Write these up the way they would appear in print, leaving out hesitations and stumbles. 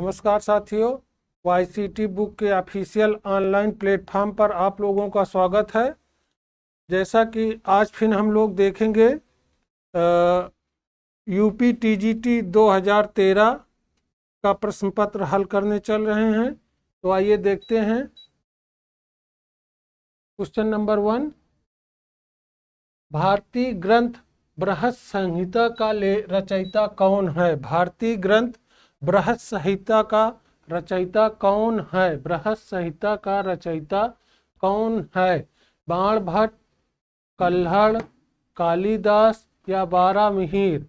नमस्कार साथियों, YCT book के ऑफिशियल ऑनलाइन प्लेटफॉर्म पर आप लोगों का स्वागत है। जैसा कि आज फिर हम लोग देखेंगे यूपी TGT 2013 का प्रश्न पत्र हल करने चल रहे हैं। तो आइए देखते हैं। क्वेश्चन नंबर 1, भारतीय ग्रंथ बृहत संहिता का रचयिता कौन है? भारतीय ग्रंथ बृहत संहिता का रचयिता कौन है? बृहत संहिता का रचयिता कौन है? बाणभट्ट, कल्हड़, कालिदास या बारामिहिर?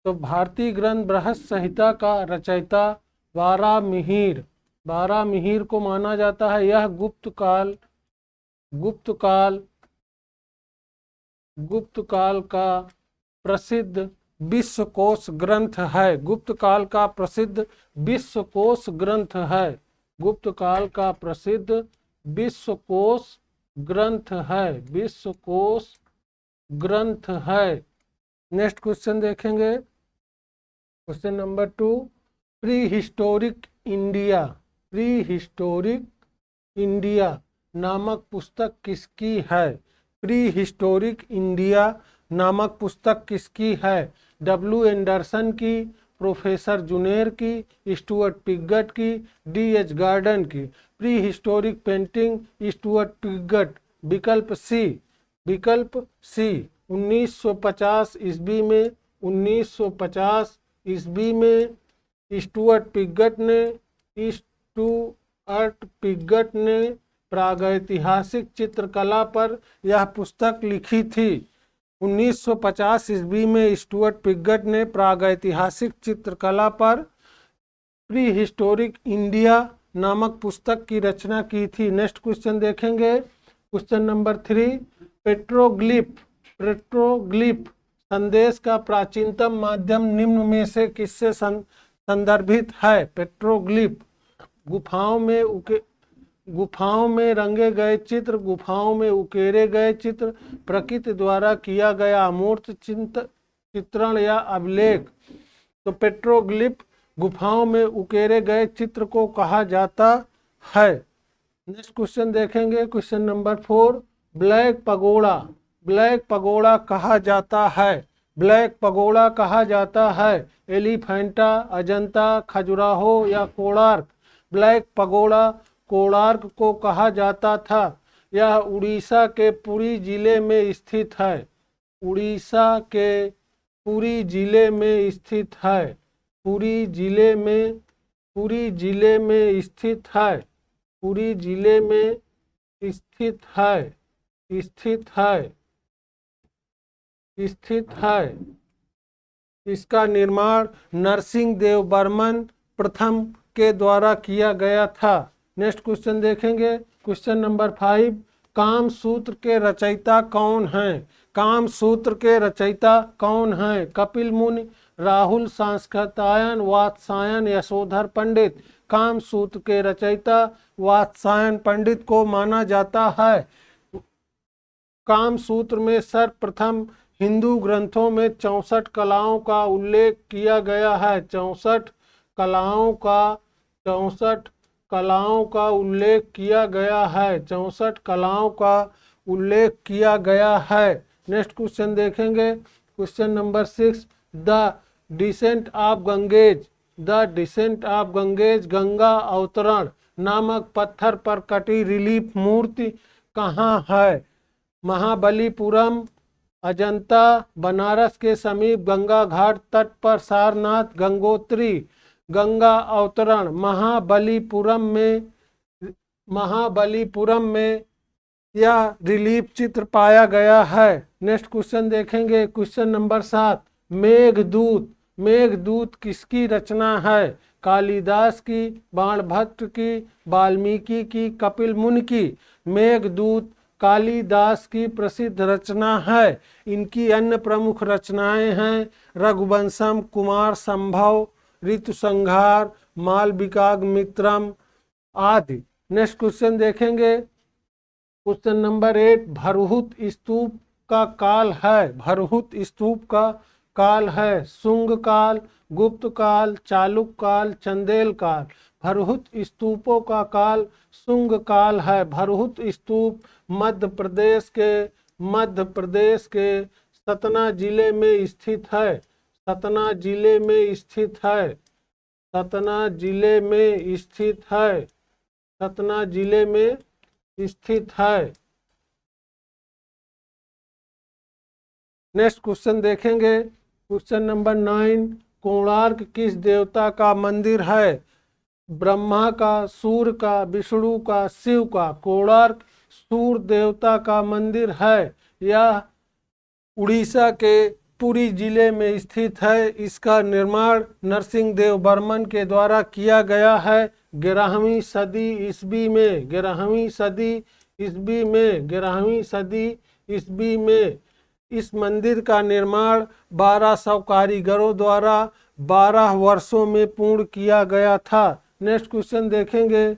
तो भारतीय ग्रंथ बृहत संहिता का रचयिता बारामिहिर। बारामिहिर को माना जाता है यह गुप्त काल का प्रसिद्ध विश्वकोश ग्रंथ है। गुप्त काल का प्रसिद्ध विश्वकोश ग्रंथ है। गुप्त काल का प्रसिद्ध विश्वकोश ग्रंथ है। विश्वकोश ग्रंथ है। नेक्स्ट क्वेश्चन देखेंगे। Question number 2, pre historic India. Pre historic India नामक पुस्तक किसकी है? प्री हिस्टोरिक इंडिया नामक पुस्तक किसकी है? W. एंडरसन की, प्रोफेसर जुनेर की, स्टुअर्ट पिगट की, D.H. गार्डन की? Pre historic painting Stuart Piggott. विकल्प सी। 1950 ईस्वी में 1950 ईस्वी में स्टुअर्ट पिगट ने प्रागैतिहासिक चित्रकला पर यह पुस्तक लिखी थी। 1950 ईस्वी में स्टुअर्ट पिगट ने प्रागैतिहासिक चित्रकला पर प्री हिस्टोरिक इंडिया नामक पुस्तक की रचना की थी। नेक्स्ट क्वेश्चन देखेंगे। क्वेश्चन नंबर 3, पेट्रोग्लिफ संदेश का प्राचीनतम माध्यम निम्न में से किससे संदर्भित है? पेट्रोग्लिफ गुफाओं में रंगे गए चित्र, गुफाओं में उकेरे गए चित्र, प्रकृति द्वारा किया गया अमूर्त चित्रण या अभिलेख। तो पेट्रोग्लिफ गुफाओं में उकेरे गए चित्र को कहा जाता है। नेक्स्ट क्वेश्चन देखेंगे। क्वेश्चन नंबर 4, ब्लैक पगोड़ा कहा जाता है। ब्लैक पगोड़ा कहा जाता है एलिफेंटा, अजंता, खजुराहो या कोणार्क? ब्लैक पगोड़ा कोणार्क को कहा जाता था। यह उड़ीसा के पुरी जिले में स्थित है। उड़ीसा के पुरी जिले में स्थित है। पुरी जिले में स्थित है। पुरी जिले में स्थित है। इसका निर्माण नरसिंह देव बर्मन प्रथम के द्वारा किया गया था। नेक्स्ट क्वेश्चन देखेंगे। क्वेश्चन नंबर 5, कामसूत्र के रचयिता कौन हैं? कामसूत्र के रचयिता कौन हैं? कपिल मुनि, राहुल सांस्कृतायन, वात्सायन, यशोधर पंडित? कामसूत्र के रचयिता वात्सायन पंडित को माना जाता है। कामसूत्र में सर्वप्रथम हिंदू ग्रंथों में 64 कलाओं का उल्लेख किया गया है। 64 कलाओं का उल्लेख किया गया है। 64 कलाओं का उल्लेख किया गया है। नेक्स्ट क्वेश्चन देखेंगे। Question number 6, the descent of Ganges Ganga अवतरण नामक पत्थर पर कटी रिलीफ मूर्ति कहाँ है? महाबलीपुरम, अजंता, बनारस के समीप गंगा घाट तट पर सारनाथ, गंगोत्री? गंगा अवतरण महाबलीपुरम में यह रिलीफ चित्र पाया गया है। नेक्स्ट क्वेश्चन देखेंगे। क्वेश्चन नंबर 7, मेघदूत किसकी रचना है? कालिदास की, बाणभट्ट की, वाल्मीकि की, कपिल मुनि की? मेघदूत कालिदास की प्रसिद्ध रचना है। इनकी अन्य प्रमुख रचनाएं हैं रघुवंशम, कुमार संभव, ऋतुसंहार, मालविकाग्निमित्रम आदि। नेक्स्ट क्वेश्चन देखेंगे। क्वेश्चन नंबर 8, भरहुत स्तूप का काल है? भरहुत स्तूप का काल है? शुंग काल, गुप्त काल, चालुक काल, चंदेल काल। भरहुत स्तूपों का काल शुंग काल है। भरहुत स्तूप मध्य प्रदेश के सतना जिले में स्थित है। सतना जिले में स्थित है। सतना जिले में स्थित है। सतना जिले में स्थित है। नेक्स्ट क्वेश्चन देखेंगे, क्वेश्चन नंबर 9। कोणार्क किस देवता का मंदिर है? ब्रह्मा का, सूर्य का, विष्णु का, शिव का। कोणार्क सूर्य देवता का मंदिर है। यह उड़ीसा के पुरी जिले में स्थित है। इसका निर्माण नरसिंह देव बर्मन के द्वारा किया गया है 11वीं सदी ईस्वी में। 11वीं सदी ईस्वी में। 11वीं सदी ईस्वी में इस मंदिर का निर्माण 1200 कारीगरों द्वारा 12 वर्षों में पूर्ण किया गया था। नेक्स्ट क्वेश्चन देखेंगे।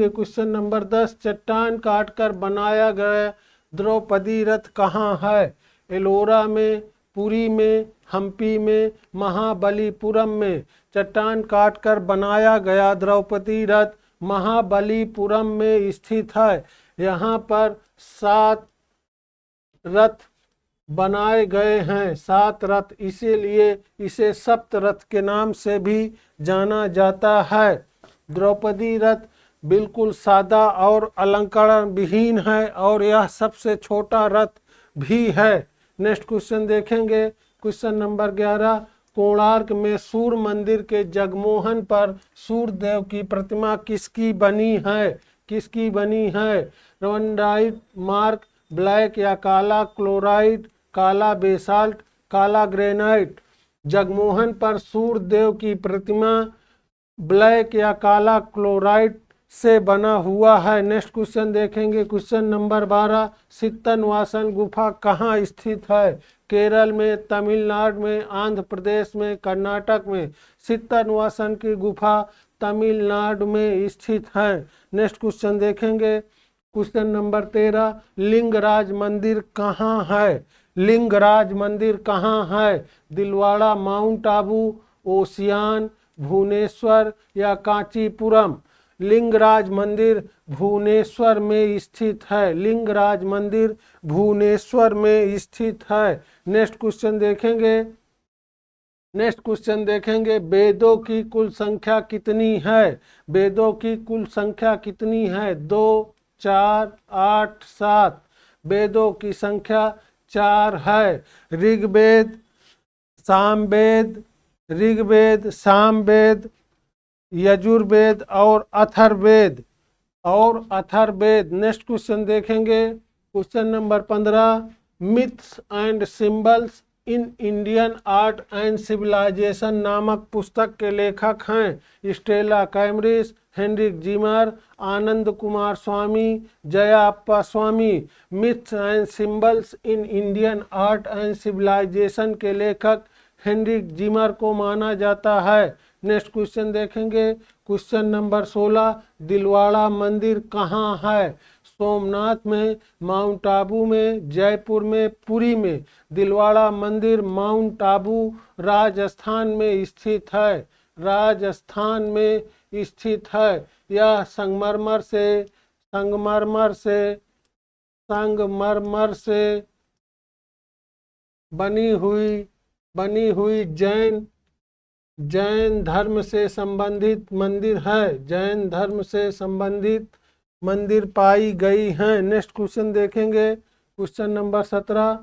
Question number 10। चट्टान काटकर बनाया गया द्रौपदी रथ कहाँ है? एलोरा में, पुरी में, हम्पी में, महाबलीपुरम में। चट्टान काटकर बनाया गया द्रौपदी रथ महाबलीपुरम में स्थित है। यहाँ पर 7 रथ बनाए गए हैं। 7 रथ, इसीलिए इसे सप्त रथ के नाम से भी जाना जाता है। द्रौपदी रथ बिल्कुल सादा और अलंकरण विहीन है और यह सबसे छोटा रथ भी है। नेक्स्ट क्वेश्चन देखेंगे। Question number 11। कोणार्क में सूर्य मंदिर के जगमोहन पर सूर्य देव की प्रतिमा किसकी बनी है? किसकी बनी है? रवंडाइट मार्क, ब्लैक या काला क्लोराइड, काला बेसाल्ट, काला ग्रेनाइट। जगमोहन पर सूर्य देव की प्रतिमा ब्लैक या काला क्लोराइड से बना हुआ है। नेक्स्ट क्वेश्चन देखेंगे। Question number 12। सित्तनवासन गुफा कहाँ स्थित है? केरल में, तमिलनाडु में, आंध्र प्रदेश में, कर्नाटक में। सित्तनवासन की गुफा तमिलनाडु में स्थित है। नेक्स्ट क्वेश्चन देखेंगे। Question number 13। लिंगराज मंदिर कहाँ है? लिंगराज मंदिर कहाँ है? दिलवाड़ा, माउंट आबू, ओसियान, भुवनेश्वर या कांचीपुरम। लिंगराज मंदिर भुवनेश्वर में स्थित है। लिंगराज मंदिर भुवनेश्वर में स्थित है। नेक्स्ट क्वेश्चन देखेंगे। वेदों की कुल संख्या कितनी है? वेदों की कुल संख्या कितनी है? 2, 4, 8, 7। वेदों की संख्या 4 है। ऋग्वेद, सामवेद, यजुर्वेद और अथर्ववेद। नेक्स्ट क्वेश्चन देखेंगे। Question number 15। Myths and symbols in Indian art and civilization नामक पुस्तक के लेखक हैं Stella Cambridge, Heinrich Zimmer, Ananda Coomaraswamy, Jaya Appaswamy. Myths and symbols in Indian art and civilization के लेखक हेनरिक जिमर को माना जाता है। नेक्स्ट क्वेश्चन देखेंगे। Question number 16। दिलवाड़ा मंदिर कहाँ है? सोमनाथ में, माउंट आबू में, जयपुर में, पुरी में। दिलवाड़ा मंदिर माउंट आबू राजस्थान में स्थित है। राजस्थान में स्थित है। यह संगमरमर से बनी हुई जैन धर्म से संबंधित मंदिर है। जैन धर्म से संबंधित मंदिर पाई गई हैं। नेक्स्ट क्वेश्चन देखेंगे। Question number 17।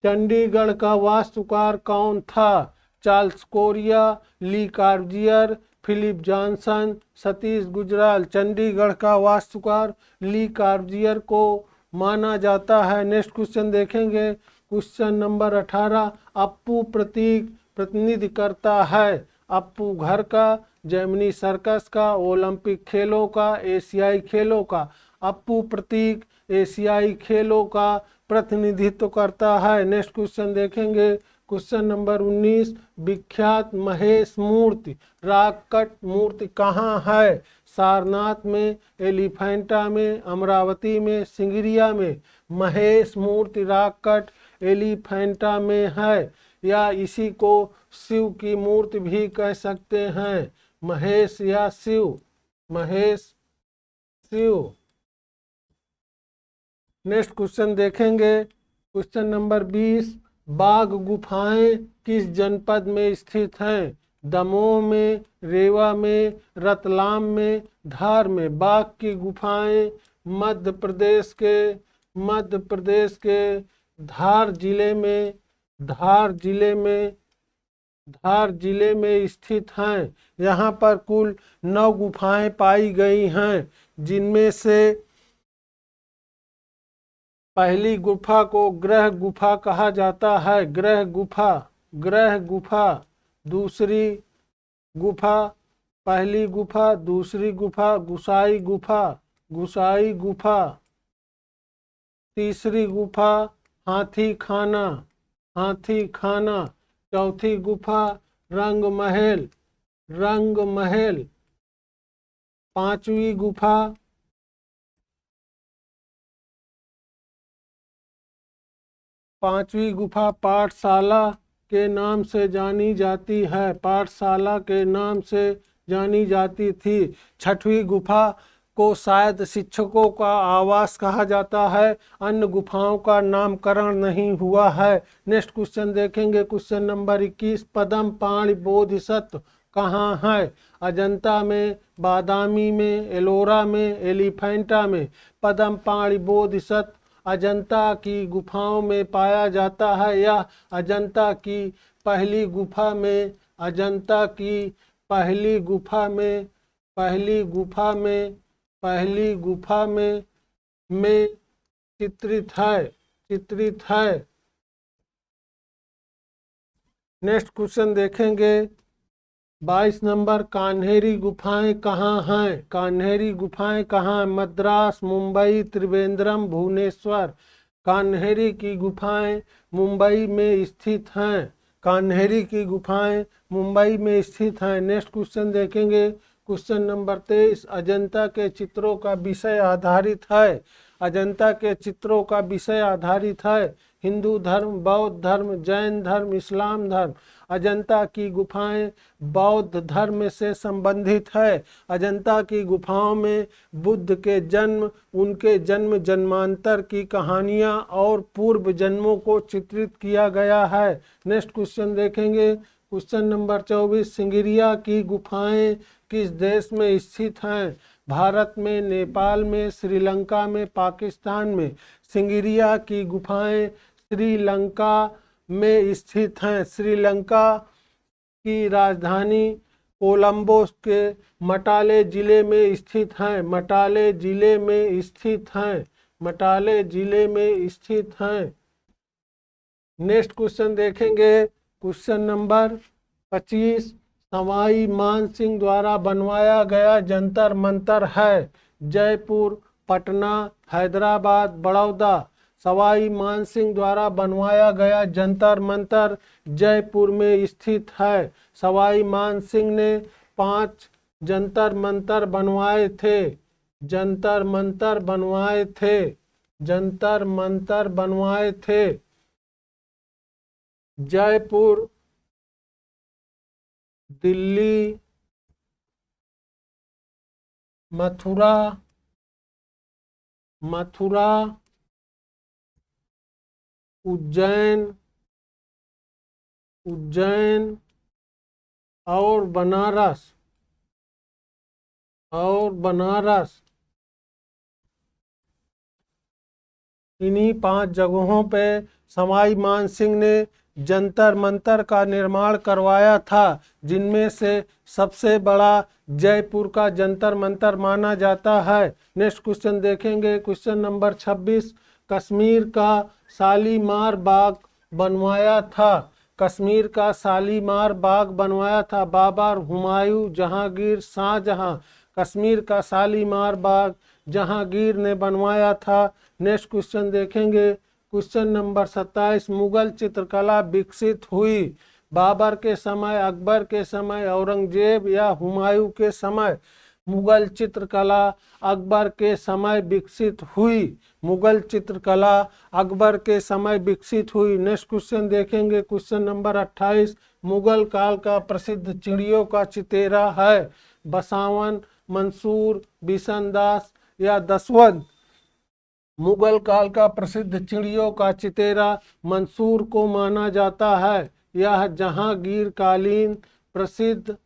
चंडीगढ़ का वास्तुकार कौन था? चार्ल्स कोरिया, ली कार्बजियर, फिलिप जॉनसन, सतीश गुजराल। चंडीगढ़ का वास्तुकार ली कार्बजियर को माना जाता है। नेक्स्ट क्वेश्चन देखेंगे। Question number 18। अप्पू प्रतीक प्रतिनिधि करता है अप्पू घर का, जैमिनी सर्कस का, ओलंपिक खेलों का, एशियाई खेलों का। अप्पू प्रतीक एशियाई खेलों का प्रतिनिधित्व करता है। नेक्स्ट क्वेश्चन देखेंगे। Question number 19। विख्यात महेश मूर्ति राग कट मूर्ति कहाँ है? सारनाथ में, एलिफेंटा में, अमरावती में, सिंगरिया में। महेश मूर्ति राग कट एलिफेंटा में है। या इसी को शिव की मूर्ति भी कह सकते हैं। महेश या शिव, महेश, शिव। नेक्स्ट क्वेश्चन देखेंगे, क्वेश्चन नंबर 20। बाघ गुफाएं किस जनपद में स्थित हैं? दमोह में, रेवा में, रतलाम में, धार में। बाघ की गुफाएं मध्य प्रदेश के धार जिले में स्थित हैं। यहाँ पर कुल 9 गुफाएं पाई गई हैं, जिनमें से पहली गुफा को ग्रह गुफा कहा जाता है, ग्रह गुफा। दूसरी गुफा, पहली गुफा, दूसरी गुफा गुसाई गुफा। तीसरी गुफा हाथी खाना। चौथी गुफा रंग महल। पांचवी गुफा पाठशाला के नाम से जानी जाती थी। छठवीं गुफा को शायद शिक्षकों का आवास कहा जाता है। अन्य गुफाओं का नामकरण नहीं हुआ है। नेक्स्ट क्वेश्चन देखेंगे, क्वेश्चन नंबर 21। पद्म पाणि बोधिसत्व कहाँ है? अजंता में, बादामी में, एलोरा में, एलिफेंटा में। पद्म पाणि बोधिसत्व अजंता की गुफाओं में पाया जाता है। यह अजंता की पहली गुफा में चित्रित है। नेक्स्ट क्वेश्चन देखेंगे, 22 नंबर। कान्हेरी गुफाएं कहाँ हैं? मद्रास, मुंबई, त्रिवेंद्रम, भुवनेश्वर। कान्हेरी की गुफाएं मुंबई में स्थित हैं। नेक्स्ट क्वेश्चन देखेंगे, क्वेश्चन नंबर 23। अजंता के चित्रों का विषय आधारित है। हिंदू धर्म, बौद्ध धर्म, जैन धर्म, इस्लाम धर्म। अजंता की गुफाएं बौद्ध धर्म से संबंधित है। अजंता की गुफाओं में बुद्ध के जन्म, उनके जन्मांतर की कहानियां और पूर्व जन्मों को चित्रित किया गया है। नेक्स्ट क्वेश्चन देखेंगे, क्वेश्चन नंबर 24। सिंगिरिया की गुफाएं किस देश में स्थित हैं? भारत में, नेपाल में, श्रीलंका में, पाकिस्तान में। सिंगिरिया की गुफाएं श्रीलंका में स्थित हैं। श्रीलंका की राजधानी कोलंबो के मटाले जिले में स्थित हैं। नेक्स्ट क्वेश्चन देखेंगे, क्वेश्चन नंबर 25। सवाई मान सिंह द्वारा बनवाया गया जंतर मंतर है। जयपुर, पटना, हैदराबाद, बड़ौदा। सवाई मान सिंह द्वारा बनवाया गया जंतर मंतर जयपुर में स्थित है। सवाई मान सिंह ने 5 जंतर मंतर बनवाए थे। जयपुर, दिल्ली, मथुरा, उज्जैन और बनारस। इन्हीं 5 जगहों पे सवाई मान सिंह ने जंतर मंतर का निर्माण करवाया था, जिनमें से सबसे बड़ा जयपुर का जंतर मंतर माना जाता है। नेक्स्ट क्वेश्चन देखेंगे, क्वेश्चन नंबर 26। कश्मीर का शालीमार बाग बनवाया था। बाबर, हुमायूं, जहांगीर, शाहजहां। कश्मीर का शालीमार बाग जहांगीर ने बनवाया था। नेक्स्ट क्वेश्चन देखेंगे, क्वेश्चन नंबर 27। मुगल चित्रकला विकसित हुई बाबर के समय, अकबर के समय, औरंगजेब या हुमायूं के समय। मुगल चित्रकला अकबर के समय विकसित हुई। मुगल चित्रकला अकबर के समय विकसित हुई। नेक्स्ट क्वेश्चन देखेंगे, क्वेश्चन नंबर 28। मुगल काल का प्रसिद्ध चिड़ियों का चितेरा है बसावन, मंसूर, बिशनदास या दसवंत। मुगल काल का प्रसिद्ध चिड़ियों का चितेरा मंसूर को माना जाता है। यह जहांगीरकालीन प्रसिद्ध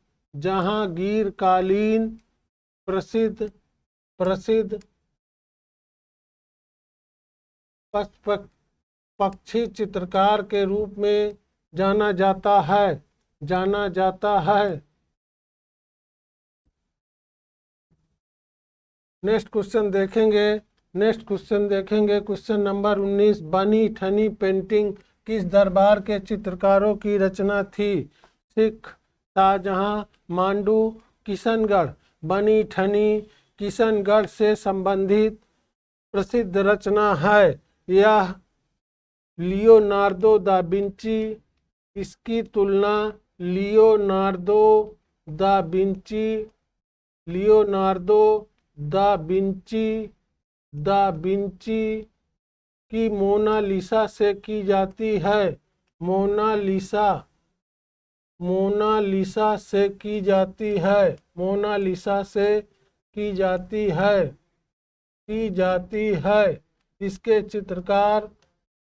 पक्षी चित्रकार के रूप में जाना जाता है। नेक्स्ट क्वेश्चन देखेंगे, क्वेश्चन नंबर 19। बनी ठनी पेंटिंग किस दरबार के चित्रकारों की रचना थी? सिख, शाहजहां, मांडू, किशनगढ़। बनी ठनी किशनगढ़ से संबंधित प्रसिद्ध रचना है। यह लियोनार्दो दा विंची, इसकी तुलना लियोनार्दो दा विंची की मोनालिसा से की जाती है। मोनालिसा से की जाती है। इसके चित्रकार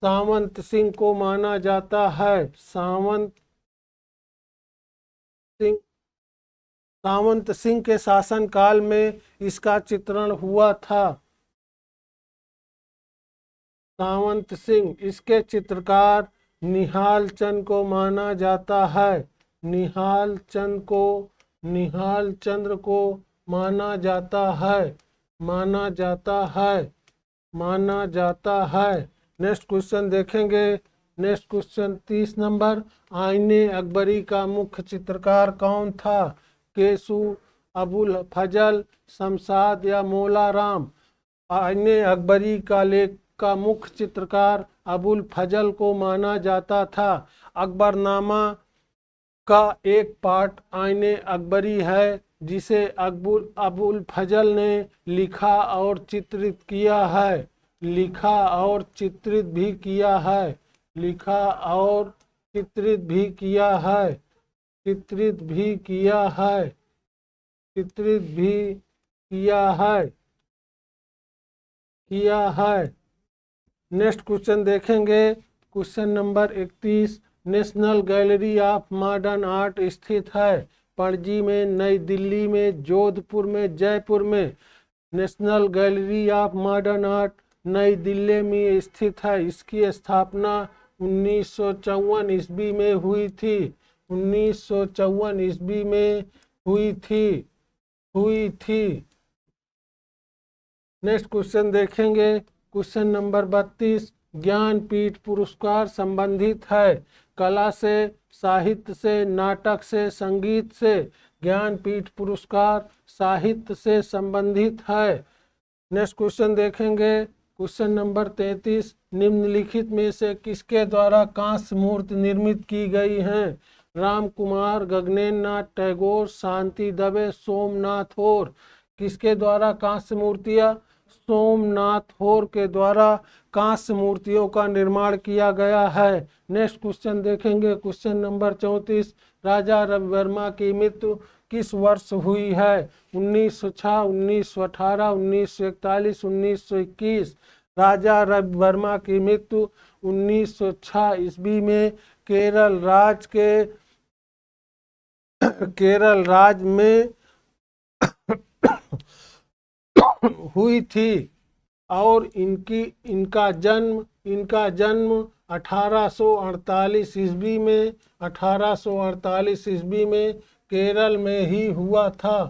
सावंत सिंह को माना जाता है। सावंत सिंह के शासनकाल में इसका चित्रण हुआ था। सावंत सिंह, इसके चित्रकार निहाल चंद को माना जाता है। निहाल चंद्र को माना जाता है। नेक्स्ट क्वेश्चन देखेंगे, नेक्स्ट क्वेश्चन 30 नंबर। आईने अकबरी का मुख्य चित्रकार कौन था? केसु, अबुल फजल, शमशाद या मौला राम। आईने अकबरी का मुख्य चित्रकार अबुल फजल को माना जाता था। अकबरनामा का एक पार्ट आईने अकबरी है जिसे अबुल फजल ने लिखा और चित्रित भी किया है। नेक्स्ट क्वेश्चन देखेंगे, question number 31। National gallery of modern art स्थित है पणजी में, नई दिल्ली में, जोधपुर में, जयपुर में। National gallery of modern art नई दिल्ली में स्थित है। इसकी स्थापना 1954 ईस्वी में हुई थी। 1954 ईस्वी में हुई थी। नेक्स्ट क्वेश्चन देखेंगे, क्वेश्चन नंबर 32। ज्ञानपीठ पुरस्कार संबंधित है कला से, साहित्य से, नाटक से, संगीत से। ज्ञानपीठ पुरस्कार साहित्य से संबंधित है। नेक्स्ट क्वेश्चन देखेंगे, क्वेश्चन नंबर 33। निम्नलिखित में से किसके द्वारा कांस्य मूर्ति निर्मित की गई है? राम कुमार, गगनेन्द्र नाथ टैगोर, शांति दवे, सोमनाथ होर। किसके द्वारा कांस्य मूर्तियां? सोमनाथ होर के द्वारा कांस्य मूर्तियों का निर्माण किया गया है। नेक्स्ट क्वेश्चन देखेंगे, क्वेश्चन नंबर 34। राजा रविवर्मा की मृत्यु किस वर्ष हुई है? 1906, 1918, 1941, 1921। राजा रविवर्मा की मृत्यु 1906 ईस्वी में केरल राज्य में हुई थी और इनका जन्म 1848 ईस्वी में केरल में ही हुआ था।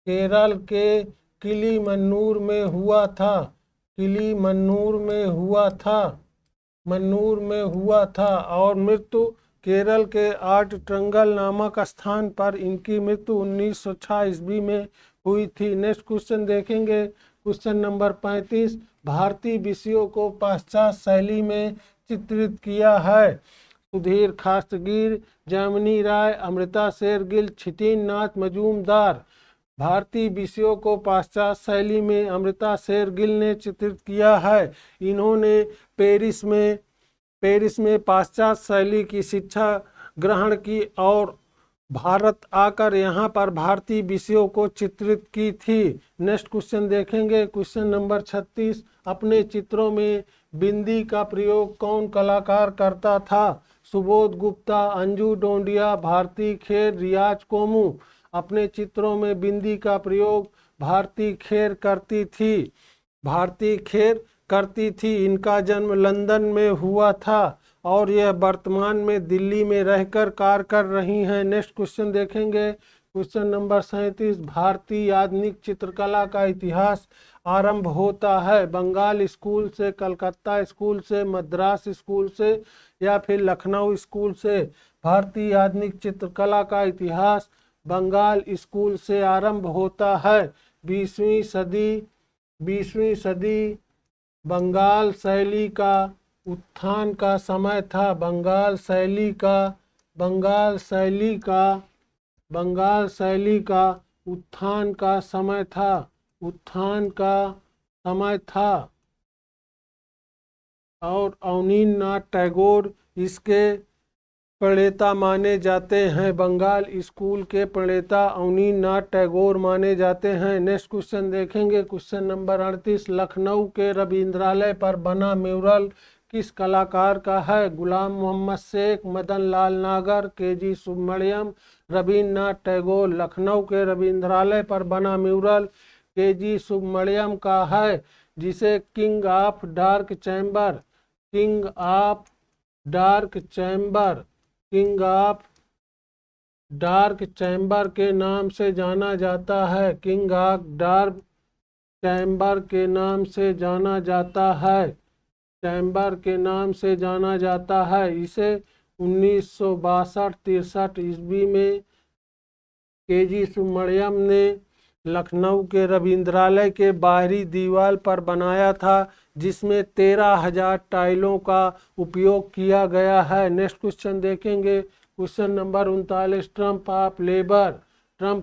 केरल के किलीमन्नूर में हुआ था और मृत्यु केरल के आट्रंगल नामक स्थान पर इनकी मृत्यु 1906 ईस्वी में हुई थी। नेक्स्ट क्वेश्चन देखेंगे, क्वेश्चन नंबर 35। भारतीय विषयों को पाश्चात्य शैली में चित्रित किया है। सुधीर खास्टगीर, जामिनी राय, अमृता शेरगिल, छिटिन नाथ मजूमदार। भारतीय विषयों को पाश्चात्य शैली में अमृता शेरगिल ने चित्रित किया है। इन्होंने पेरिस में पाश्चात्य शैली की शिक्षा ग्रहण की और भारत आकर यहाँ पर भारतीय विषयों को चित्रित की थी। नेक्स्ट क्वेश्चन देखेंगे, क्वेश्चन नंबर 36। अपने चित्रों में बिंदी का प्रयोग कौन कलाकार करता था? सुबोध गुप्ता, अंजू डोंडिया, भारती खेर, रियाज कोमू। अपने चित्रों में बिंदी का प्रयोग भारती खेर करती थी। भारती खेर करती थी। इनका जन्म लंदन में हुआ था और यह वर्तमान में दिल्ली में रहकर कार्य कर रही हैं। नेक्स्ट क्वेश्चन देखेंगे, क्वेश्चन नंबर 37। भारतीय आधुनिक चित्रकला का इतिहास आरंभ होता है बंगाल स्कूल से, कलकत्ता स्कूल से, मद्रास स्कूल से या फिर लखनऊ स्कूल से? भारतीय आधुनिक चित्रकला का इतिहास बंगाल स्कूल से आरंभ होता है। 20वीं सदी बंगाल शैली का उत्थान का समय था। बंगाल शैली का उत्थान का समय था। और अवनींद्रनाथ टैगोर इसके प्रणेता माने जाते हैं। बंगाल स्कूल के प्रणेता अवनींद्रनाथ टैगोर माने जाते हैं। नेक्स्ट क्वेश्चन देखेंगे, क्वेश्चन नंबर 38। लखनऊ के रविंद्रालय पर बना म्यूरल किस कलाकार का है? गुलाम मोहम्मद शेख, मदन लाल नागर, के.जी. सुब्रमण्यम, रविन्द्रनाथ टैगोर। लखनऊ के रविंद्रालय पर बना म्यूरल के.जी. सुब्रमण्यम का है, जिसे किंग ऑफ डार्क चैम्बर के नाम से जाना जाता है। किंग ऑफ डार्क चैम्बर के नाम से जाना जाता है। इसे 1962-63 ईस्वी में के.जी. सुब्रमण्यम ने लखनऊ के रविंद्रालय के बाहरी दीवार पर बनाया था, जिसमें 13,000 टाइलों का उपयोग किया गया है। नेक्स्ट क्वेश्चन देखेंगे, question number 39। Triumph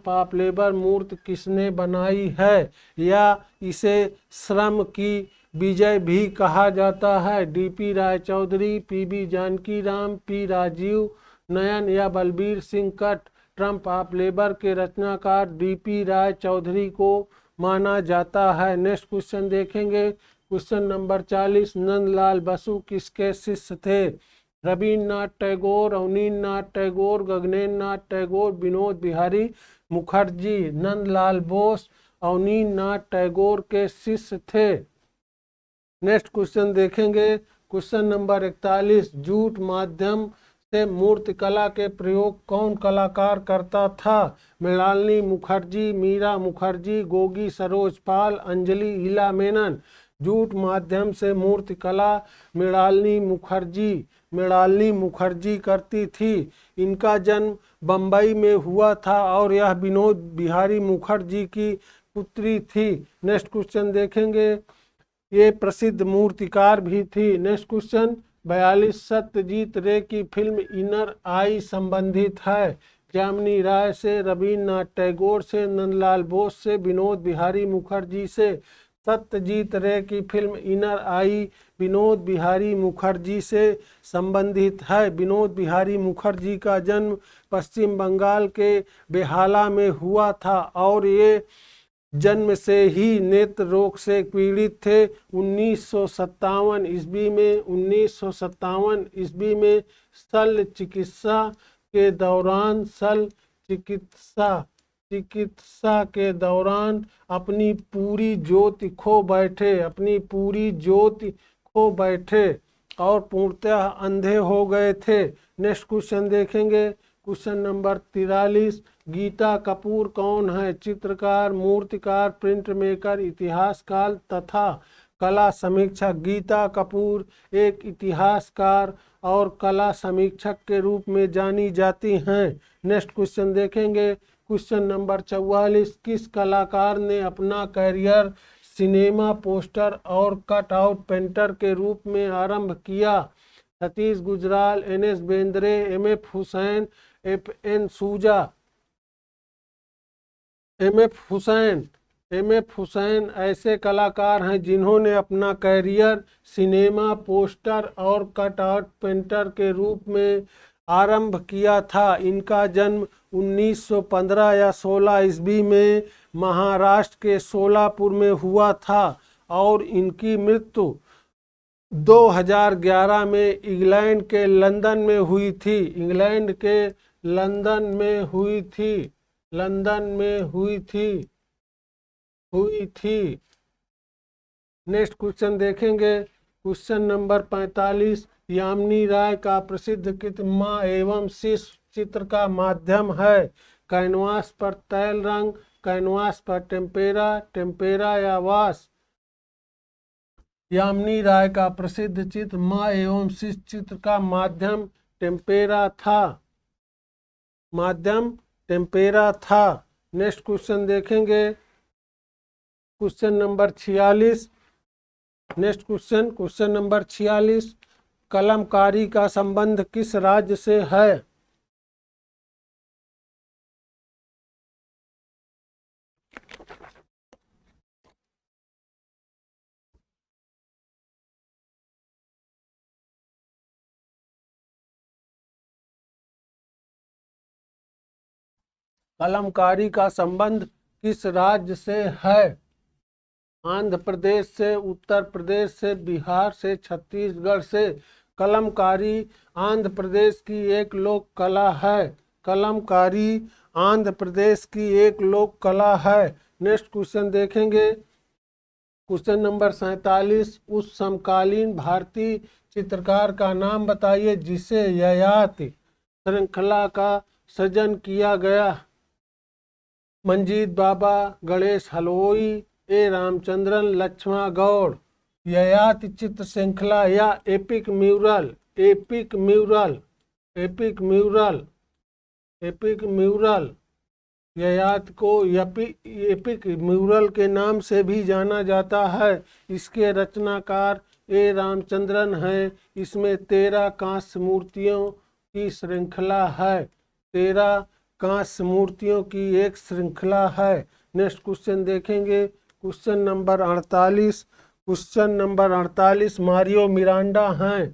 of labour मूर्ति किसने बनाई है, या इसे श्रम की विजय भी कहा जाता है? डी.पी. राय चौधरी, पी.बी. जानकी राम, पी. राजीव नयन या Balbir Singh cut? Trump of labour के रचनाकार डी.पी. राय चौधरी को माना जाता है। नेक्स्ट क्वेश्चन देखेंगे, क्वेश्चन नंबर 40। नंदलाल बसु किसके शिष्य थे? रविन्द्रनाथ टैगोर, अवनींद्रनाथ टैगोर, गगनेन्द्रनाथ टैगोर, विनोद बिहारी मुखर्जी। नंदलाल बोस अवनींद्रनाथ टैगोर के शिष्य थे। नेक्स्ट क्वेश्चन देखेंगे, क्वेश्चन नंबर 41। जूट माध्यम से मूर्तिकला के प्रयोग कौन कलाकार करता था? मृणालिनी मुखर्जी, मीरा मुखर्जी, गोगी सरोज पाल, अंजलि हीला मेनन। जूट माध्यम से मूर्तिकला मृणालिनी मुखर्जी करती थी। इनका जन्म बम्बई में हुआ था और यह विनोद बिहारी मुखर्जी की पुत्री थी। नेक्स्ट क्वेश्चन देखेंगे, ये प्रसिद्ध मूर्तिकार भी थी। Next question 42। सत्यजीत रे की फिल्म इनर आई संबंधित है जामिनी राय से, रविन्द्रनाथ टैगोर से, नंदलाल बोस से, विनोद बिहारी मुखर्जी से? सत्यजीत रे की फिल्म इनर आई विनोद बिहारी मुखर्जी से संबंधित है। विनोद बिहारी मुखर्जी का जन्म पश्चिम बंगाल के बेहाला में हुआ था और ये जन्म से ही नेत्र रोग से पीड़ित थे। 1957 ईस्वी में शल्य चिकित्सा के दौरान अपनी पूरी ज्योति खो बैठे और पूर्णतः अंधे हो गए थे। नेक्स्ट क्वेश्चन देखेंगे, क्वेश्चन नंबर 43। गीता कपूर कौन है? चित्रकार, मूर्तिकार, प्रिंट मेकर, इतिहासकार तथा कला समीक्षक। गीता कपूर एक इतिहासकार और कला समीक्षक के रूप में जानी जाती हैं। नेक्स्ट क्वेश्चन देखेंगे, क्वेश्चन नंबर 44। किस कलाकार ने अपना करियर सिनेमा पोस्टर और कट आउट पेंटर के रूप में आरंभ किया? सतीश गुजराल, एन.एस. बेंद्रे, एम.एफ. हुसैन, एफ.एन. सूजा। एम एफ हुसैन ऐसे कलाकार हैं जिन्होंने अपना कैरियर सिनेमा, पोस्टर और कटआउट पेंटर के रूप में आरंभ किया था। इनका जन्म 1915 या 16 ईस्वी में महाराष्ट्र के सोलापुर में हुआ था और इनकी मृत्यु 2011 में इंग्लैंड के लंदन में हुई थी। इंग्लैंड के लंदन में हुई थी। लंदन में हुई थी। नेक्स्ट क्वेश्चन देखेंगे। Question number 45। यामिनी राय का प्रसिद्ध कृत माँ एवं शिशु चित्र का माध्यम है। कैनवास पर तैल रंग, कैनवास पर टेम्पेरा या वाश। यामिनी राय का प्रसिद्ध चित्र माँ एवं शिशु चित्र का माध्यम टेम्पेरा था। नेक्स्ट क्वेश्चन देखेंगे। Question number 46। Next question number 46। Kalamkari का संबंध किस राज्य से है? कलमकारी का संबंध किस राज्य से है? आंध्र प्रदेश से, उत्तर प्रदेश से, बिहार से, छत्तीसगढ़ से। कलमकारी आंध्र प्रदेश की एक लोक कला है। कलमकारी आंध्र प्रदेश की एक लोक कला है। नेक्स्ट क्वेश्चन देखेंगे। Question number 47। उस समकालीन भारतीय चित्रकार का नाम बताइए जिसे ययाति श्रृंखला का सृजन किया गया। मंजीत बाबा, गणेश हलवई, ए रामचंद्रन, लक्ष्मण गौड़। ययाति चित्र श्रृंखला या एपिक म्यूरल ययाति को एपिक म्यूरल के नाम से भी जाना जाता है। इसके रचनाकार ए रामचंद्रन हैं। इसमें 13 कांस्य मूर्तियों की श्रृंखला है। 13 कांस्य मूर्तियों की एक श्रृंखला है। नेक्स्ट क्वेश्चन देखेंगे। Question number 48। Question number 48। Mario Miranda हैं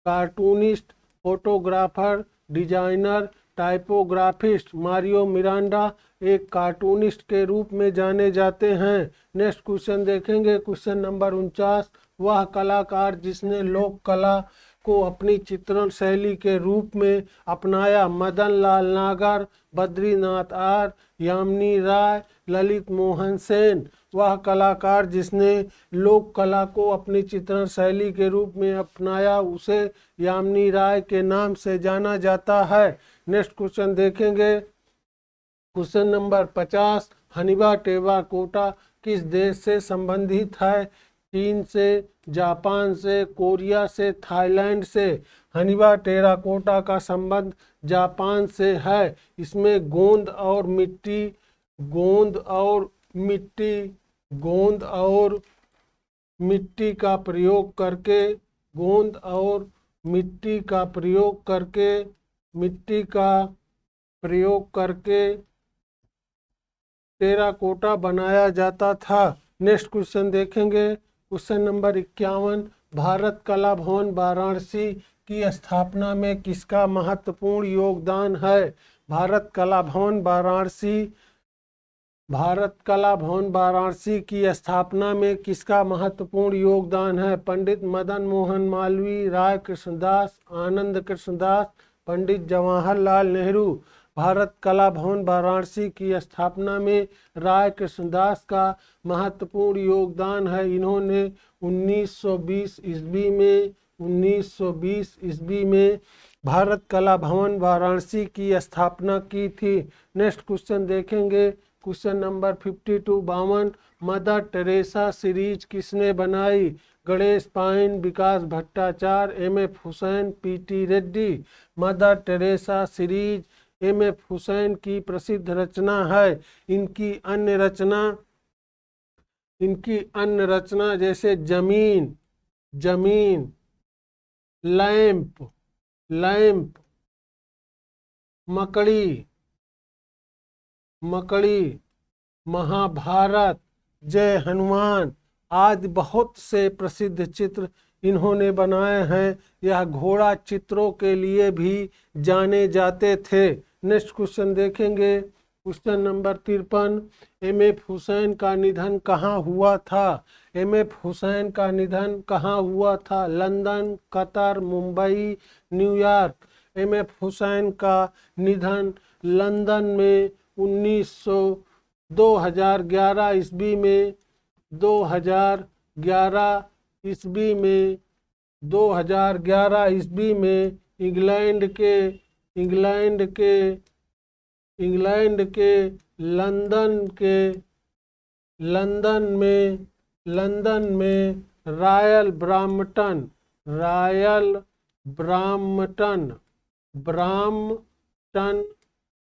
cartoonist, photographer, designer, typographist. Mario Miranda एक कार्टूनिस्ट के रूप में जाने जाते हैं। नेक्स्ट क्वेश्चन देखेंगे। Question number 49। वह कलाकार जिसने लोक कला को अपनी चित्रण शैली के रूप में अपनाया। मदन लाल नागर, बद्रीनाथ आर, यामिनी राय, ललित मोहन सेन। वह कलाकार जिसने लोक कला को अपनी चित्रण शैली के रूप में अपनाया उसे यामिनी राय के नाम से जाना जाता है। नेक्स्ट क्वेश्चन देखेंगे। Question number 50। हनीबा टेराकोटा किस देश से संबंधित है? चीन से, जापान से, कोरिया से, थाईलैंड से। हनीबा टेराकोटा का संबंध जापान से है। इसमें गोंद और मिट्टी का प्रयोग करके टेराकोटा बनाया जाता था। नेक्स्ट क्वेश्चन देखेंगे। Question number 51। भारत कला भवन वाराणसी की स्थापना में किसका महत्वपूर्ण योगदान है? भारत कला भवन वाराणसी की स्थापना में किसका महत्वपूर्ण योगदान है? पंडित मदन मोहन मालवीय, राय कृष्णदास, आनंद कृष्णदास, पंडित जवाहरलाल नेहरू। भारत कला भवन वाराणसी की स्थापना में राय कृष्णदास का महत्वपूर्ण योगदान है। इन्होंने 1920 ईस्वी में भारत कला भवन वाराणसी की स्थापना की थी। नेक्स्ट क्वेश्चन देखेंगे। Question number 52। Mother Teresa series किसने बनाई? Ganesh Pyne, Vikas Bhattacharya, M F. Husain, P T. Reddy. Mother Teresa series M F. Husain की प्रसिद्ध रचना है। इनकी अन्य रचना जैसे जमीन, लैंप, मकड़ी, महाभारत, जय हनुमान आदि बहुत से प्रसिद्ध चित्र इन्होंने बनाए हैं। यह घोड़ा चित्रों के लिए भी जाने जाते थे। नेक्स्ट क्वेश्चन देखेंगे, क्वेश्चन नंबर 53। एम.एफ. हुसैन का निधन कहाँ हुआ था? एम.एफ. हुसैन का निधन कहाँ हुआ था? London, Qatar, Mumbai, New York. MF. Hussain का निधन लंदन में 2011 ईस्वी में 2011 ईस्वी में 2011 ईस्वी में इंग्लैंड के लंदन में रॉयल ब्राम्पटन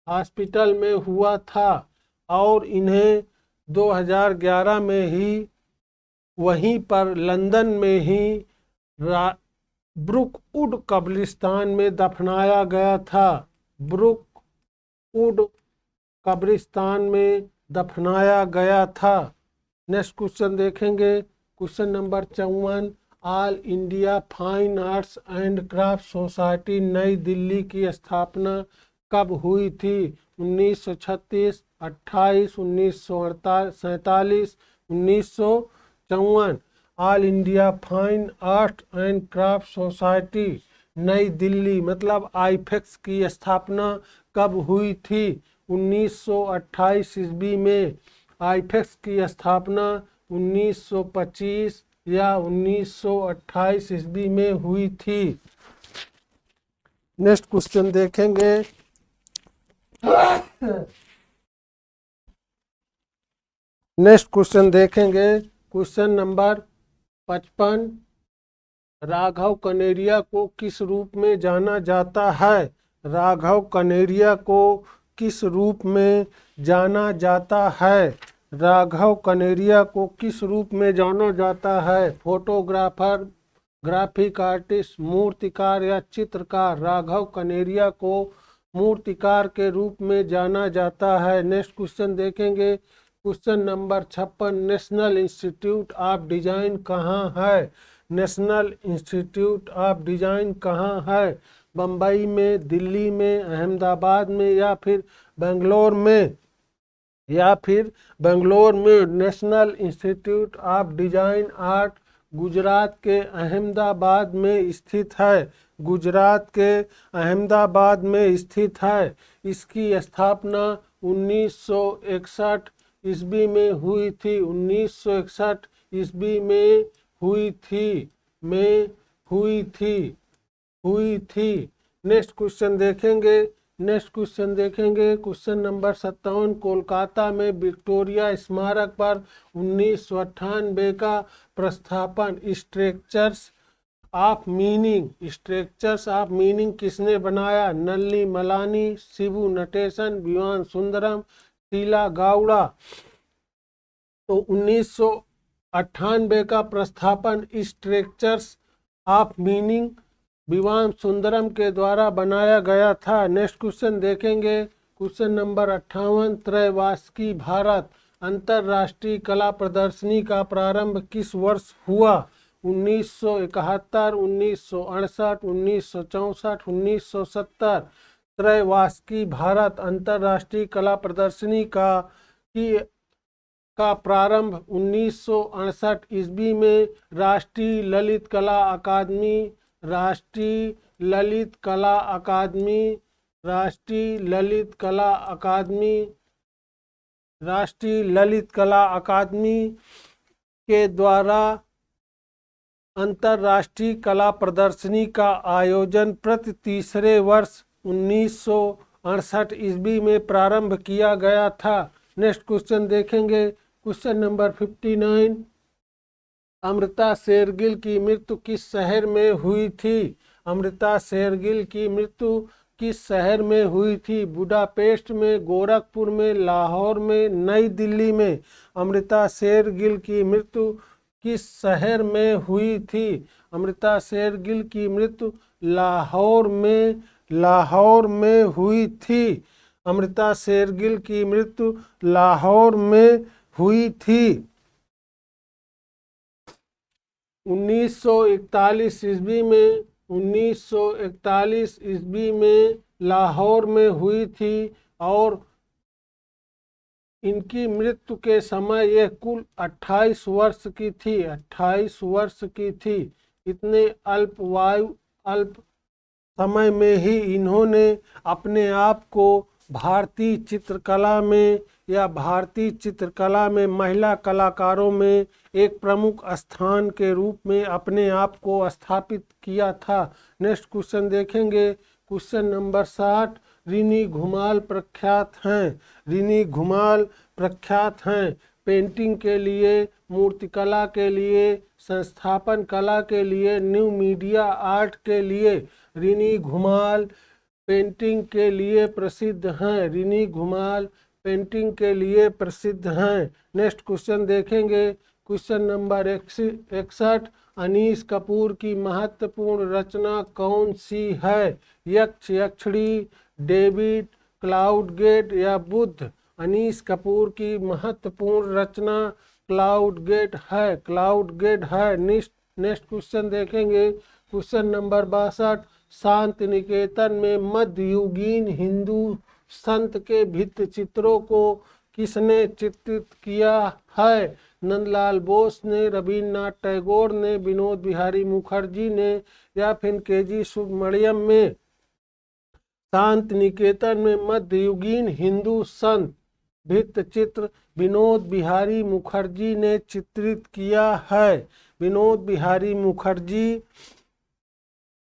हॉस्पिटल में हुआ था और इन्हें 2011 में ही वहीं पर लंदन में ही ब्रुकवुड कब्रिस्तान में दफनाया गया था। ब्रुकवुड कब्रिस्तान में दफनाया गया था। नेक्स्ट क्वेश्चन देखेंगे, question number 54। All India fine arts and craft society नई दिल्ली की स्थापना कब हुई थी? 1936, 28, 1947, 1954। All India fine art and craft society नई दिल्ली मतलब आईफेक्स की स्थापना कब हुई थी? 1928 ईस्वी में। आईफेक्स की स्थापना 1925 या 1928 ईस्वी में हुई थी। नेक्स्ट क्वेश्चन देखेंगे, क्वेश्चन नंबर 55। राघव कनेरिया को किस रूप में जाना जाता है? राघव कनेरिया को किस रूप में जाना जाता है? राघव कनेरिया को किस रूप में जाना जाता है? फोटोग्राफर, ग्राफिक आर्टिस्ट, मूर्तिकार या चित्रकार? राघव कनेरिया को मूर्तिकार के रूप में जाना जाता है। नेक्स्ट क्वेश्चन देखेंगे, question number 56। National institute of design कहाँ है? नेशनल इंस्टीट्यूट ऑफ डिजाइन कहाँ है? बम्बई में, दिल्ली में, अहमदाबाद में या फिर बेंगलोर में? National institute of design art Gujarat के अहमदाबाद में स्थित है। गुजरात के अहमदाबाद में स्थित है। इसकी स्थापना 1961 ईस्वी में हुई थी। 1961 ईस्वी में हुई थी। नेक्स्ट क्वेश्चन देखेंगे, क्वेश्चन नंबर 57। कोलकाता में विक्टोरिया स्मारक पर 1998 का प्रस्थापन स्ट्रक्चर्स ऑफ मीनिंग किसने बनाया? नल्ली मलानी, शिबू नटेशन, विवान सुंदरम, शीला गाउड़ा। तो 1998 का प्रस्थापन structures of meaning Vivan Sundaram के द्वारा बनाया गया था। नेक्स्ट क्वेश्चन देखेंगे, क्वेश्चन नंबर 58। त्रैवार्षिकी भारत अंतर्राष्ट्रीय कला प्रदर्शनी का प्रारंभ किस वर्ष हुआ? 1971, 1968, 1964, 1970। त्रैवार्षिकी भारत अंतर्राष्ट्रीय कला प्रदर्शनी का प्रारंभ 1968 ईस्वी में राष्ट्रीय ललित कला अकादमी के द्वारा अंतर्राष्ट्रीय कला प्रदर्शनी का आयोजन प्रति तीसरे वर्ष 1968 ईस्वी में प्रारंभ किया गया था। नेक्स्ट क्वेश्चन देखेंगे, क्वेश्चन नंबर 59। अमृता शेरगिल की मृत्यु किस शहर में हुई थी? अमृता शेरगिल की मृत्यु किस शहर में हुई थी? बुडापेस्ट में, गोरखपुर में, लाहौर में, नई दिल्ली में? अमृता शेरगिल की मृत्यु किस शहर में हुई थी? अमृता शेरगिल की मृत्यु लाहौर में हुई थी। अमृता शेरगिल की मृत्यु लाहौर में हुई थी। 1941 ईस्वी में 1941 ईस्वी में लाहौर में हुई थी और इनकी मृत्यु के समय यह कुल 28 वर्ष की थी। 28 वर्ष की थी। इतने अल्प समय में ही इन्होंने अपने आप को भारतीय चित्रकला में या भारतीय चित्रकला में महिला कलाकारों में एक प्रमुख स्थान के रूप में अपने आप को स्थापित किया था। नेक्स्ट क्वेश्चन देखेंगे। Question number 60। रिनी घुमाल प्रख्यात हैं। रिनी घुमाल प्रख्यात हैं पेंटिंग के लिए, मूर्तिकला के लिए, संस्थापन कला के लिए, न्यू मीडिया आर्ट के लिए। रिनी घुमाल पेंटिंग के लिए प्रसिद्ध हैं। रिनी घुमाल पेंटिंग के लिए प्रसिद्ध हैं। नेक्स्ट क्वेश्चन देखेंगे। Question number 61। अनीस कपूर की महत्वपूर्ण रचना कौन सी है? यक्ष यक्षिणी, डेविड, क्लाउड गेट या बुद्ध? अनीस कपूर की महत्वपूर्ण रचना क्लाउड गेट है। क्लाउड गेट है। नेक्स्ट क्वेश्चन देखेंगे। Question number 62। शांति निकेतन में मध्ययुगीन हिंदू संत के भित्ति चित्रों को किसने चित्रित किया है? नंदलाल बोस ने, रविन्द्रनाथ टैगोर ने, विनोद बिहारी मुखर्जी ने या फिर केजी सुब्रमण्यम में? शांति निकेतन में मध्ययुगीन हिंदू संत भित्ति चित्र विनोद बिहारी मुखर्जी ने चित्रित किया है। विनोद बिहारी मुखर्जी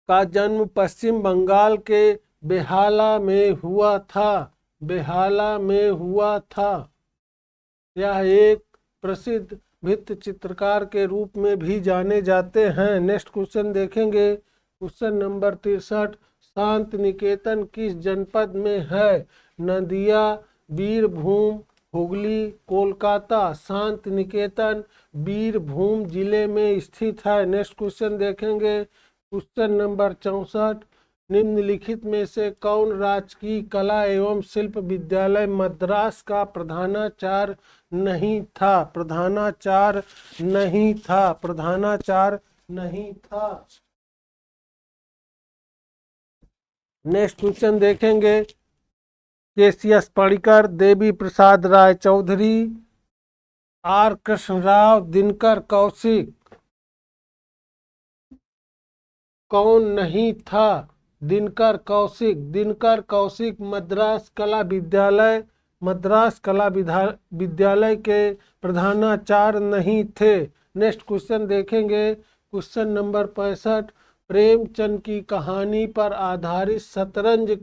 का जन्म पश्चिम बंगाल के बेहाला में हुआ था। बेहाला में हुआ था। यह एक प्रसिद्ध भित्ति चित्रकार के रूप में भी जाने जाते हैं। नेक्स्ट क्वेश्चन देखेंगे। Question number 63। शांति निकेतन किस जनपद में है? नदिया, बीरभूम, हुगली, कोलकाता? शांति निकेतन बीरभूम जिले में स्थित है। नेक्स्ट क्वेश्चन देखेंगे। Question number 64। निम्नलिखित में से कौन राजकीय कला एवं शिल्प विद्यालय मद्रास का प्रधानाचार्य नहीं था? प्रधानाचार्य नहीं था। प्रधानाचार्य नहीं था। नेक्स्ट क्वेश्चन देखेंगे। KCS Panikkar, Devi Prasad Roy Chowdhury, R Krishna Rao, Dinkar Kaushik? कौन नहीं था? दिनकर कौशिक। दिनकर कौशिक मद्रास कला विद्यालय के प्रधानाचार्य नहीं थे। नेक्स्ट क्वेश्चन देखेंगे। Question number 65। प्रेमचंद की कहानी पर आधारित शतरंज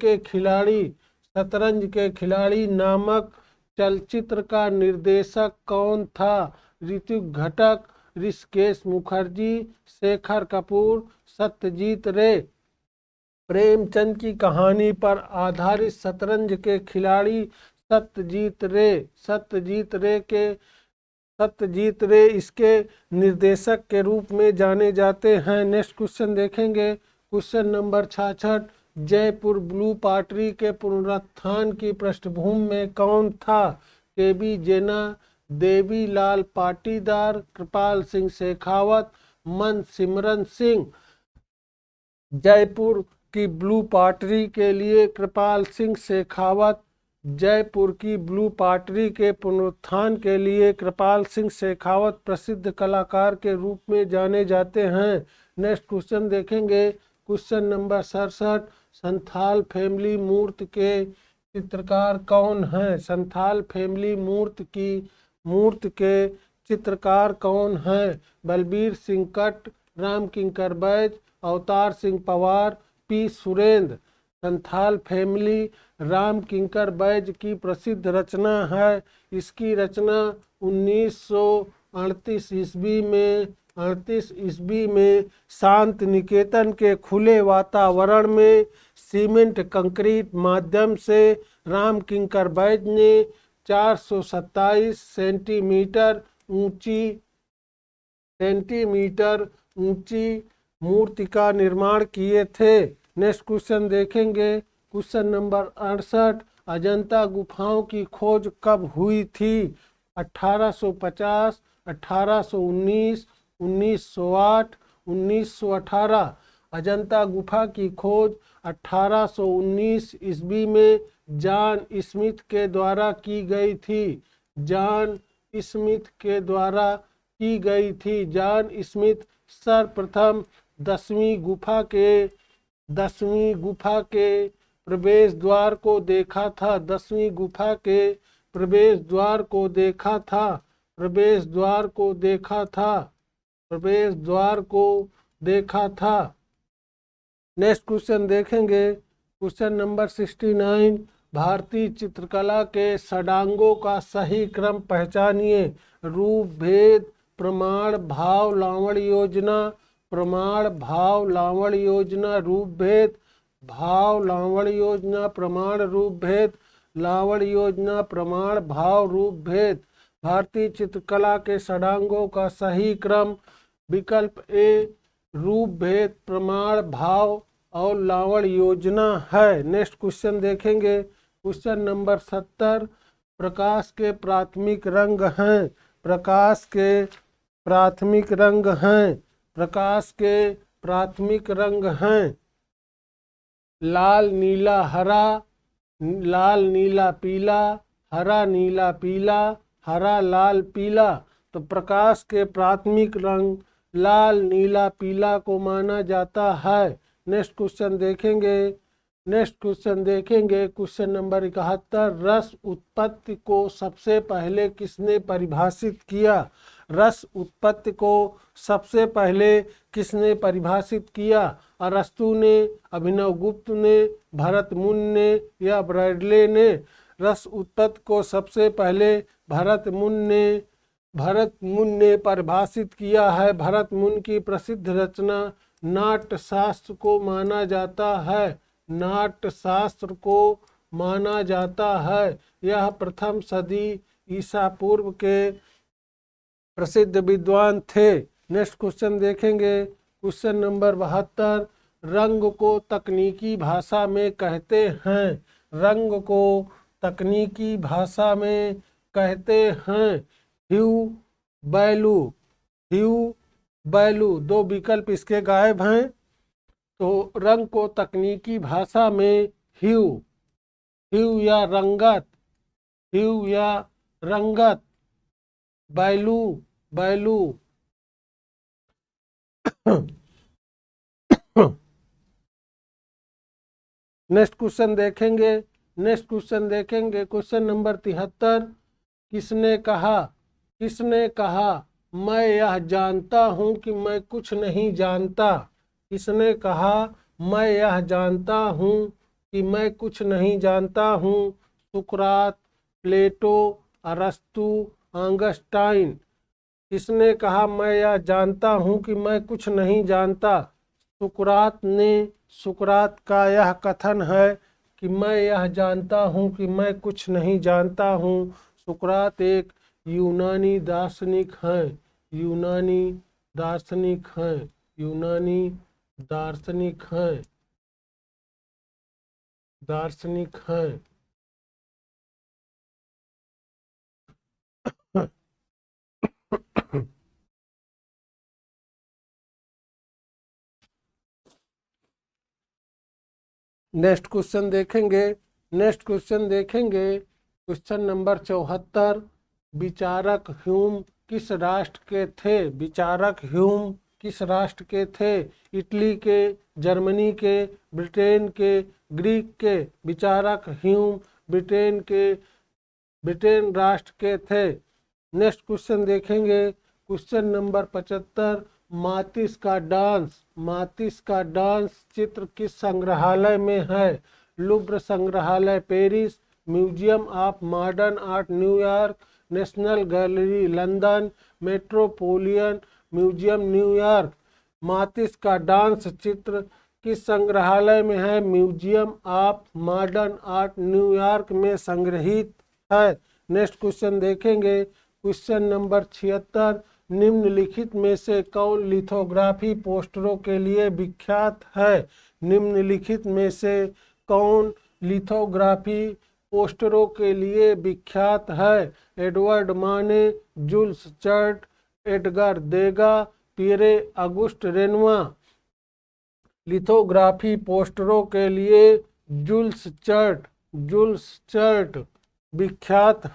के खिलाड़ी नामक चलचित्र का निर्देशक कौन था? ऋतिक घटक, ऋषिकेश मुखर्जी, शेखर कपूर, सत्यजीत रे? प्रेमचंद की कहानी पर आधारित शतरंज के खिलाड़ी सत्यजीत रे। सत्यजीत रे इसके निर्देशक के रूप में जाने जाते हैं। नेक्स्ट क्वेश्चन देखेंगे। Question number 66। Jaipur blue party के पुनरुत्थान की पृष्ठभूमि में कौन था? केबी जेना, देवीलाल पाटीदार, कृपाल सिंह शेखावत, मनसिमरन सिंह? जयपुर की ब्लू पार्टी के लिए कृपाल सिंह शेखावत। जयपुर की ब्लू पार्टी के पुनरुत्थान के लिए कृपाल सिंह शेखावत प्रसिद्ध कलाकार के रूप में जाने जाते हैं। नेक्स्ट क्वेश्चन देखेंगे। Question number 67। संथाल फैमिली मूर्ति के चित्रकार कौन हैं? संथाल फैमिली मूर्ति के चित्रकार कौन हैं? बलबीर सिंह कट, राम किंकर बैज, अवतार सिंह पवार, पी सुरेंद्र? संथाल फैमिली राम किंकर बैज की प्रसिद्ध रचना है। इसकी रचना 1938 ईस्वी में शांति निकेतन के खुले वातावरण में सीमेंट कंक्रीट माध्यम से राम किंकर बैज ने 427 सेंटीमीटर ऊंची मूर्ति का निर्माण किए थे। नेक्स्ट क्वेश्चन देखेंगे। Question number 68। अजंता गुफाओं की खोज कब हुई थी? 1850, 1819, 1908, 1918। अजंता गुफा की खोज 1819 ईस्वी में जॉन स्मिथ के द्वारा की गई थी। जॉन स्मिथ के द्वारा की गई थी। जॉन स्मिथ सर्वप्रथम 10वीं गुफा के प्रवेश द्वार को देखा था। 10वीं गुफा के प्रवेश द्वार को देखा था। प्रवेश द्वार को देखा था। प्रवेश द्वार को देखा था। नेक्स्ट क्वेश्चन देखेंगे। Question number 69। भारतीय चित्रकला के षडांगों का सही क्रम पहचानिए। रूप, भेद, प्रमाण, भाव, लावण्य योजना। प्रमाण, भाव, लावण्य योजना, रूप, भेद। भाव, लावण्य योजना, प्रमाण, रूप, भेद। लावण्य योजना, प्रमाण, भाव, रूप, भेद। भारतीय चित्रकला के षडांगों का सही क्रम विकल्प ए रूप, भेद, प्रमाण, भाव और लावण्य योजना है। नेक्स्ट क्वेश्चन देखेंगे। Question number 70। प्रकाश के प्राथमिक रंग हैं। प्रकाश के प्राथमिक रंग हैं। प्रकाश के प्राथमिक रंग हैं लाल, नीला, हरा, लाल, नीला, पीला, हरा, नीला, पीला, हरा, लाल, पीला। तो प्रकाश के प्राथमिक रंग लाल, नीला, पीला को माना जाता है। नेक्स्ट क्वेश्चन देखेंगे। Question number 71। रस उत्पत्ति को सबसे पहले किसने परिभाषित किया? रस उत्पत्ति को सबसे पहले किसने परिभाषित किया? अरस्तु ने, अभिनवगुप्त ने, भरतमुनि ने या ब्रैडले ने? रस उत्पत्ति को सबसे पहले भरतमुनि ने परिभाषित किया है। भरतमुनि की प्रसिद्ध रचना नाट्य शास्त्र को माना जाता है। नाट्य शास्त्र को माना जाता है। यह प्रथम सदी ईसा पूर्व के प्रसिद्ध विद्वान थे। नेक्स्ट क्वेश्चन देखेंगे। Question number 72। रंग को तकनीकी भाषा में कहते हैं। रंग को तकनीकी भाषा में कहते हैं ह्यू, वैल्यू। ह्यू, वैल्यू, दो विकल्प इसके गायब हैं। तो रंग को तकनीकी भाषा में ह्यू या रंगत, ह्यू या रंगत, वैल्यू। नेक्स्ट क्वेश्चन देखेंगे। Question number 73। किसने कहा मैं यह जानता हूँ कि मैं कुछ नहीं जानता? किसने कहा मैं यह जानता हूँ कि मैं कुछ नहीं जानता हूँ? सुकरात, प्लेटो, अरस्तु, ऑगस्टाइन। किसने कहा मैं यह जानता हूँ कि मैं कुछ नहीं जानता? सुकरात का यह कथन है कि मैं यह जानता हूँ कि मैं कुछ नहीं जानता हूँ। सुकरात एक यूनानी दार्शनिक हैं। दार्शनिक हैं। नेक्स्ट क्वेश्चन देखेंगे। Question number 74। विचारक ह्यूम किस राष्ट्र के थे? विचारक ह्यूम किस राष्ट्र के थे? इटली के, जर्मनी के, ब्रिटेन के, ग्रीक के? विचारक ह्यूम ब्रिटेन राष्ट्र के थे। नेक्स्ट क्वेश्चन देखेंगे। Question number 75। मातिस का डांस चित्र किस संग्रहालय में है? लुव्र संग्रहालय Paris, museum of modern art New York, national gallery London, metropolitan museum New York. Matisse का डांस चित्र किस संग्रहालय में है? Museum of modern art New York में संग्रहित है। नेक्स्ट क्वेश्चन देखेंगे। Question number 76। निम्नलिखित में से कौन लिथोग्राफी पोस्टरों के लिए विख्यात है? निम्नलिखित में से कौन लिथोग्राफी पोस्टरों के लिए विख्यात है? Edward Manet, Jules Cheret, Edgar Degas, Pierre Auguste Renoir. Lithography पोस्टरों के लिए जुल्स चर्ट विख्यात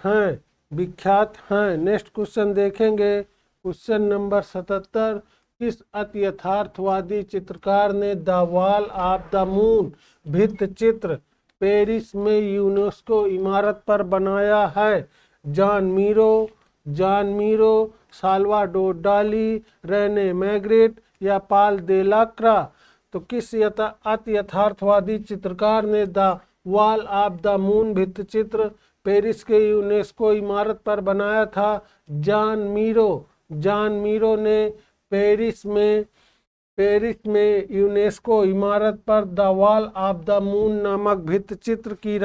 हैं। नेक्स्ट क्वेश्चन देखेंगे, क्वेश्चन नंबर 77। किस अति यथार्थवादी चित्रकार ने the wall of the moon भित्त चित्र पेरिस में यूनेस्को इमारत पर बनाया है? Joan Miro, Salvador Dali, Rene Magritte या पाल दे लाक्रा। तो किस अति यथार्थवादी चित्रकार ने the wall of the moon भित्त चित्र पेरिस के यूनेस्को इमारत पर बनाया था? जॉन मीरो ने पेरिस में यूनेस्को इमारत पर the wall of the moon नामक भित्त चित्र की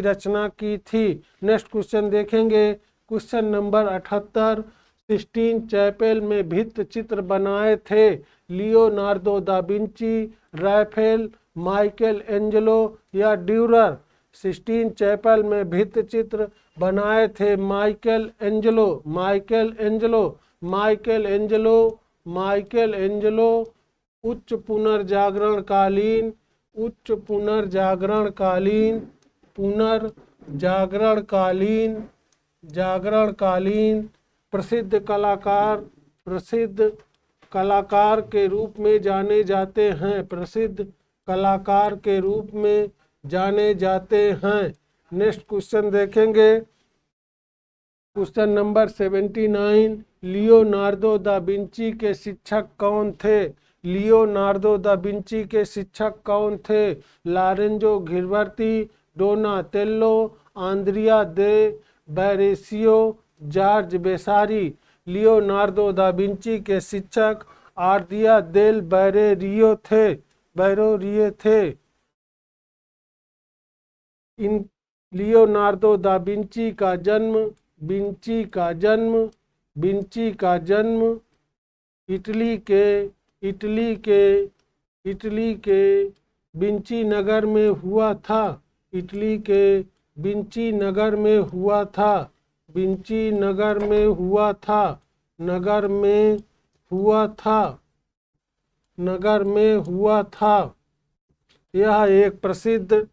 रचना की थी। नेक्स्ट क्वेश्चन देखेंगे, क्वेश्चन नंबर 78। सिस्टीन चैपेल में भित्त चित्र बनाए थे Leonardo da Vinci, Raphael, Michelangelo या ड्यूरर? सिस्टीन चैपेल में भित्त चित्र बनाए थे माइकल एंजेलो। उच्च पुनर्जागरणकालीन प्रसिद्ध कलाकार के रूप में जाने जाते हैं। नेक्स्ट क्वेश्चन देखेंगे, question number 79। Leonardo da Vinci के शिक्षक कौन थे? लॉरेंजो घिबर्ती, डोनातेल्लो, आंद्रिया दे बैरेसियो, जॉर्ज वेसारी। लियोनार्दो दा विंची के शिक्षक आर्दिया देल बैरेरियो थे। इन लियोनार्दो दा विंची का जन्म इटली के विंची नगर में हुआ था। यह एक प्रसिद्ध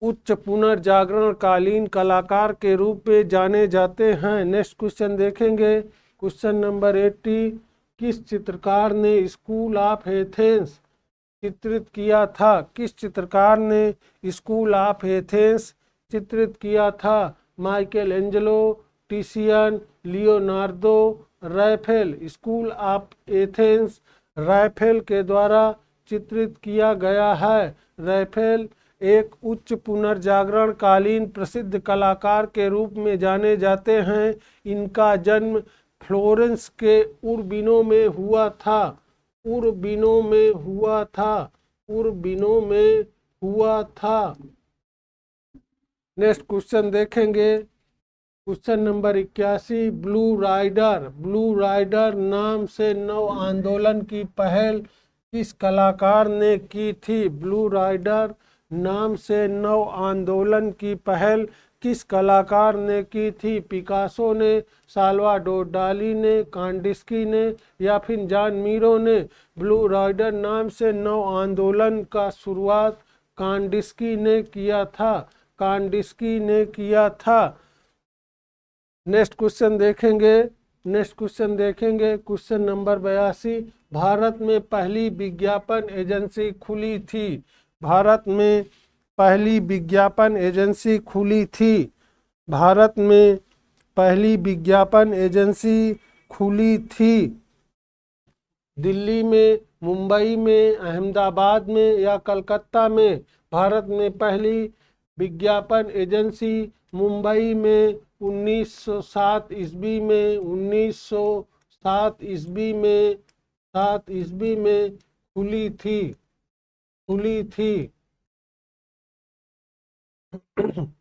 उच्च पुनर्जागरणकालीन कलाकार के रूप में जाने जाते हैं। नेक्स्ट क्वेश्चन देखेंगे, क्वेश्चन नंबर 80। किस चित्रकार ने स्कूल ऑफ एथेंस चित्रित किया था? Michelangelo, Titian, Leonardo, Raphael. School of Athens Raphael के द्वारा चित्रित किया गया है। राफेल एक उच्च पुनर्जागरणकालीन प्रसिद्ध कलाकार के रूप में जाने जाते हैं। इनका जन्म फ्लोरेंस के उर्बिनो में हुआ था। नेक्स्ट क्वेश्चन देखेंगे, क्वेश्चन नंबर 81। ब्लू राइडर नाम से नव आंदोलन की पहल किस कलाकार ने की थी? ब्लू राइडर नाम से नव आंदोलन की पहल किस कलाकार ने की थी? पिकासो ने, साल्वाडोर डाली ने, कांडिस्की ने या फिर जॉन मीरो ने? ब्लू राइडर नाम से नव आंदोलन का शुरुआत कांडिस्की ने किया था। नेक्स्ट क्वेश्चन देखेंगे, क्वेश्चन नंबर 82। भारत में पहली विज्ञापन एजेंसी खुली थी। दिल्ली में, मुंबई में, अहमदाबाद में या कलकत्ता में? भारत में पहली विज्ञापन एजेंसी मुंबई में 1907 ईस्वी में खुली थी।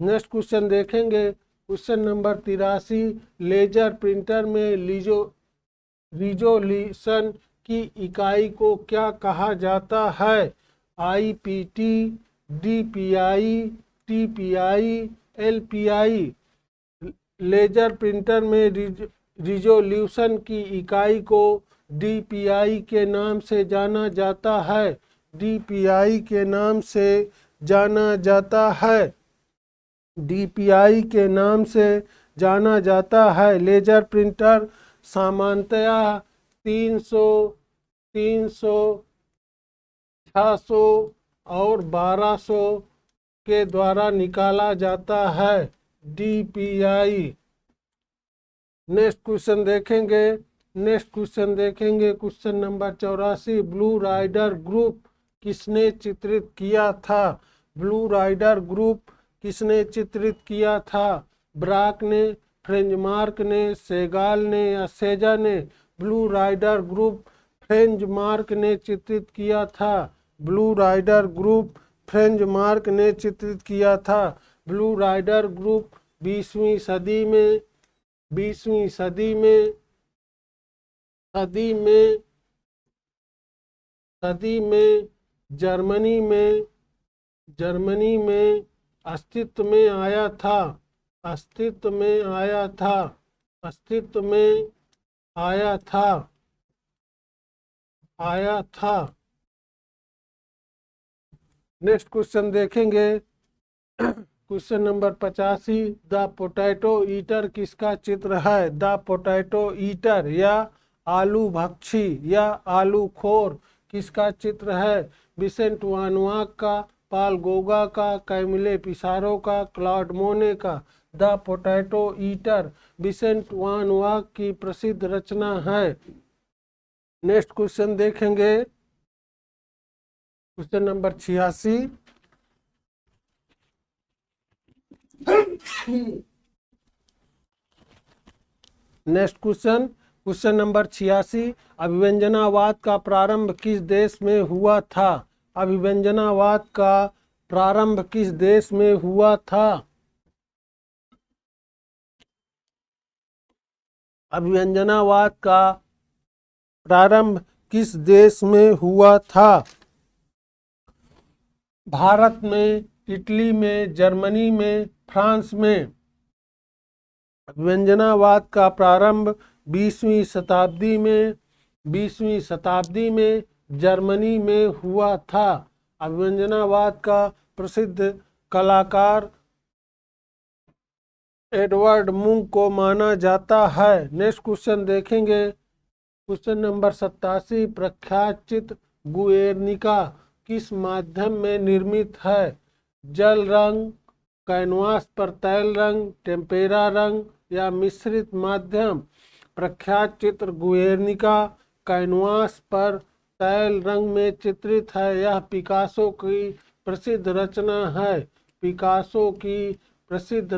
नेक्स्ट क्वेश्चन देखेंगे, क्वेश्चन नंबर 83। लेजर प्रिंटर में रिजोल्यूशन की इकाई को क्या कहा जाता है? IPT, DPI, TPI, LPI। Laser printer में रिजोल्यूशन की इकाई को DPI के नाम से जाना जाता है। DPI के नाम से जाना जाता है। DPI के नाम से जाना जाता है। लेजर प्रिंटर सामान्यतया 300, 600 और 1200 के द्वारा निकाला जाता है। DPI। नेक्स्ट क्वेश्चन देखेंगे question number 84। Blue rider group किसने चित्रित किया था? ब्लू राइडर ग्रुप किसने चित्रित किया था? ब्राक ने, फ्रेंजमार्क ने, सेगाल ने या सेजा ने? ब्लू राइडर ग्रुप फ्रेंजमार्क ने चित्रित किया था। ब्लू राइडर ग्रुप फ्रेंजमार्क ने चित्रित किया था। ब्लू राइडर ग्रुप 20वीं सदी में जर्मनी में अस्तित्व में आया था। नेक्स्ट क्वेश्चन देखेंगे question number 85। The potato eater किसका चित्र है? द पोटैटो ईटर या आलू भक्षी या आलू खोर किसका चित्र है? विसेंट वान गॉग का, पॉल गोगा का, कैमिले पिसारो का, क्लॉड मोने का? The potato eater Vincent van Gogh की प्रसिद्ध रचना है। नेक्स्ट क्वेश्चन देखेंगे question number 86। Next question number 86। अभिव्यंजनावाद का प्रारंभ किस देश में हुआ था? अभिव्यंजनावाद का प्रारंभ किस देश में हुआ था? अभिव्यंजनावाद का प्रारंभ किस देश में हुआ था? भारत में, इटली में, जर्मनी में, फ्रांस में? अभिव्यंजनावाद का प्रारंभ 20वीं शताब्दी में जर्मनी में हुआ था। अभिव्यंजनावाद का प्रसिद्ध कलाकार एडवर्ड मुंक को माना जाता है। नेक्स्ट क्वेश्चन देखेंगे क्वेश्चन नंबर 87। प्रख्यात चित्र गुएर्निका किस माध्यम में निर्मित है? जल रंग, कैनवास पर तैल रंग, टेम्पेरा रंग या मिश्रित माध्यम? प्रख्यात चित्र गुएर्निका कैनवास पर तैल रंग में चित्रित है। यह पिकासो की प्रसिद्ध रचना है। पिकासो की प्रसिद्ध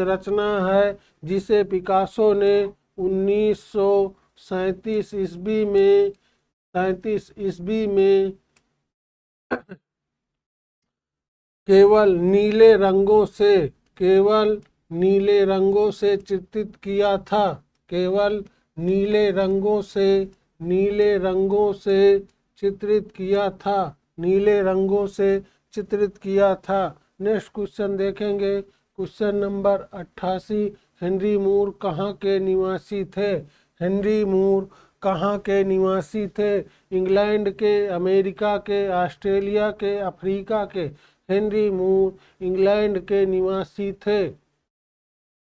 रचना है जिसे पिकासो ने 1937 ईस्वी में केवल नीले रंगों से चित्रित किया था। केवल नीले रंगों से चित्रित किया था। नेक्स्ट क्वेश्चन देखेंगे क्वेश्चन नंबर 88। हेनरी मूर कहाँ के निवासी थे? हेनरी मूर कहाँ के निवासी थे? इंग्लैंड के, अमेरिका के, ऑस्ट्रेलिया के, अफ्रीका के? हेनरी मूर इंग्लैंड के निवासी थे।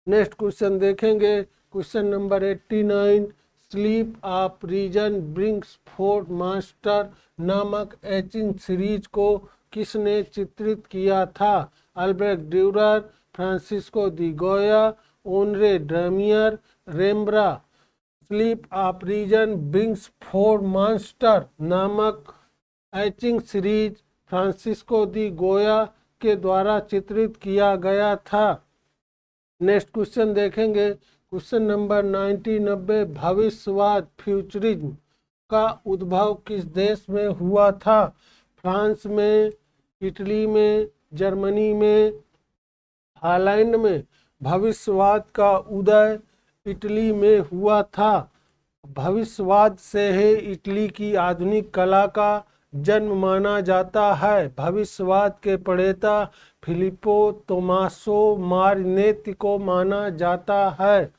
नेक्स्ट क्वेश्चन देखेंगे question number 89। Sleep of reason brings forth master नामक एचिंग सीरीज को किसने चित्रित किया था? Albrecht Dürer, Francisco de Goya, Honore Daumier, Rembrandt? Sleep of reason brings forth master नामक etching series Francisco de Goya के द्वारा चित्रित किया गया था। नेक्स्ट क्वेश्चन देखेंगे क्वेश्चन नंबर 90। भविष्यवाद फ्यूचरिज्म का उद्भव किस देश में हुआ था? फ्रांस में, इटली में, जर्मनी में, हॉलैंड में? भविष्यवाद का उदय इटली में हुआ था। भविष्यवाद से ही इटली की आधुनिक कला का जन्म माना जाता है। भविष्यवाद के प्रणेता फिलिप्पो तोमासो मारिनेत्ती को माना जाता है।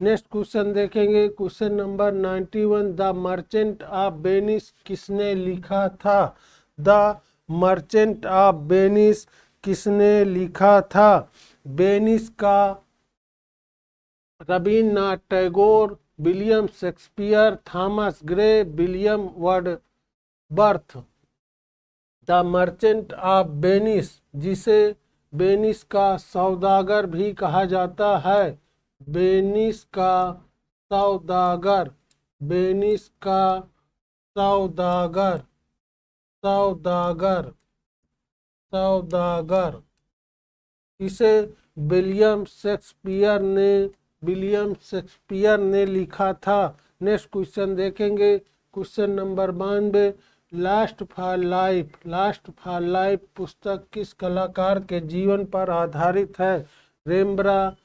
नेक्स्ट क्वेश्चन देखेंगे, question number 91, the merchant of Venice किसने लिखा था? द मर्चेंट ऑफ वेनिस किसने लिखा था? वेनिस का Rabindranath Tagore, William Shakespeare, Thomas Gray, William Wordsworth. The merchant of Venice, जिसे वेनिस का सौदागर भी कहा जाता है, वेनिस का सौदागर, वेनिस का सौदागर, सौदागर, सौदागर, इसे विलियम शेक्सपियर ने लिखा था। नेक्स्ट क्वेश्चन देखेंगे, question number 92, last for life पुस्तक किस कलाकार के जीवन पर आधारित है? रेम्ब्रा,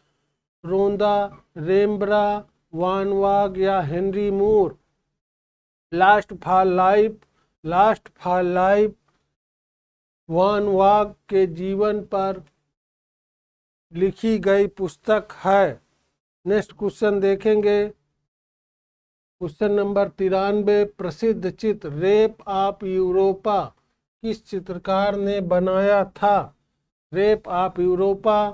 वान वाग या Henry Moore? Lust for life van Gogh के जीवन पर लिखी गई पुस्तक है। नेक्स्ट क्वेश्चन देखेंगे, क्वेश्चन नंबर 93, प्रसिद्ध चित्र रेप ऑफ यूरोपा किस चित्रकार ने बनाया था? रेप ऑफ यूरोपा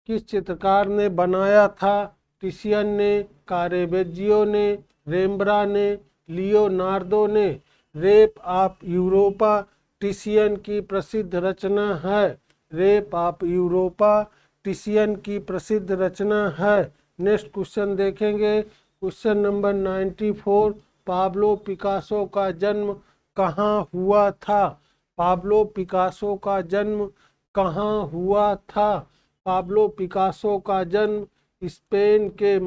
किस चित्रकार ने बनाया था? टिशियन ने, कारेवेजियो ने, रेम्ब्रा ने, लियोनार्दो ने? रेप ऑफ यूरोपा टिशियन की प्रसिद्ध रचना है। रेप ऑफ यूरोपा टिशियन की प्रसिद्ध रचना है। नेक्स्ट क्वेश्चन देखेंगे, क्वेश्चन नंबर 94, पाब्लो पिकासो का जन्म कहाँ हुआ था? पाब्लो पिकासो का जन्म कहाँ हुआ था? पाब्लो पिकासो का जन्म स्पेन के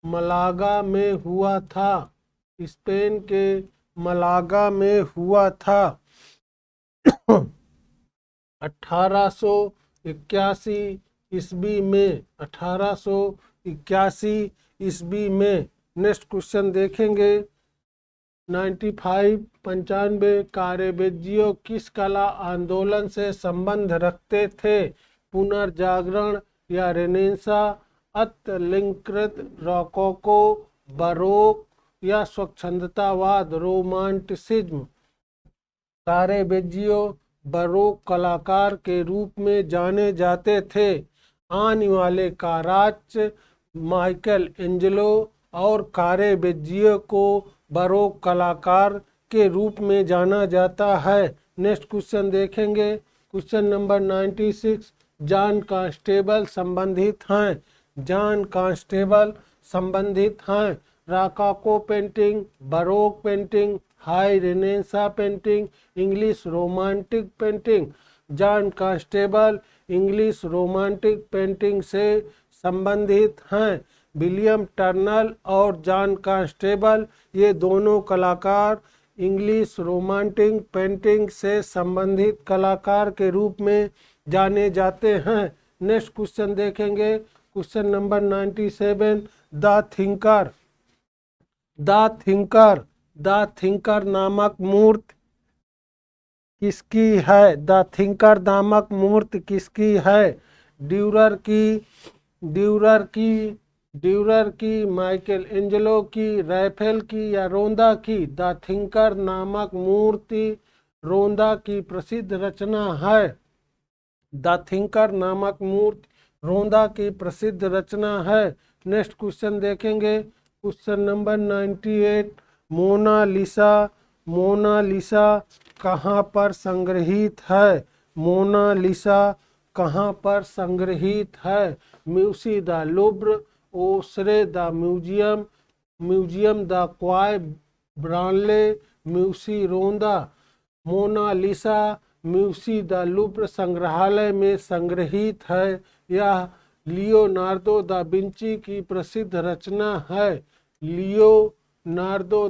मलागा में हुआ था। स्पेन के मलागा में हुआ था। 1881 ईस्वी में, 1881 ईस्वी में। नेक्स्ट क्वेश्चन देखेंगे, 95 कारेवेजियो किस कला आंदोलन से संबंध रखते थे? पुनर्जागरण या रेनेसां, अत्यलंकृत, रोकोको, बरोक या स्वच्छंदतावाद, रोमांटिसिज्म? कारेवेजियो बरोक कलाकार के रूप में जाने जाते थे। आने वाले काराच, माइकल एंजेलो और कारेवेजियो को बरोक कलाकार के रूप में जाना जाता है। नेक्स्ट क्वेश्चन देखेंगे, क्वेश्चन नंबर 96, जॉन कांस्टेबल संबंधित हैं। जॉन कांस्टेबल संबंधित हैं। Rococo painting, baroque painting, high renaissance painting, English romantic painting? John Constable English romantic painting से संबंधित हैं। विलियम टर्नल और जॉन कांस्टेबल ये दोनों कलाकार इंग्लिश रोमांटिक पेंटिंग से संबंधित कलाकार के रूप में जाने जाते हैं। नेक्स्ट क्वेश्चन देखेंगे, क्वेश्चन नंबर 97, द थिंकर नामक मूर्ति किसकी है? द थिंकर नामक मूर्ति किसकी है? ड्यूरर की, माइकल एंजेलो की, रैफेल की या रोंदा की? द थिंकर नामक मूर्ति रोंदा की प्रसिद्ध रचना है। द थिंकर नामक मूर्ति रोंदा की प्रसिद्ध रचना है। नेक्स्ट क्वेश्चन देखेंगे, क्वेश्चन नंबर 98, मोनालिसा कहाँ पर संग्रहित है? मोनालिसा कहाँ पर संग्रहित है? Meucci the लुव्र, ओसरे the museum the क्वाय ब्रानले, Meucci रोंदा? Mona Lisa Meucci the लुव्र संग्रहालय में संग्रहित है। यह लियोनार्दो दा विंची की प्रसिद्ध रचना है। लियोनार्दो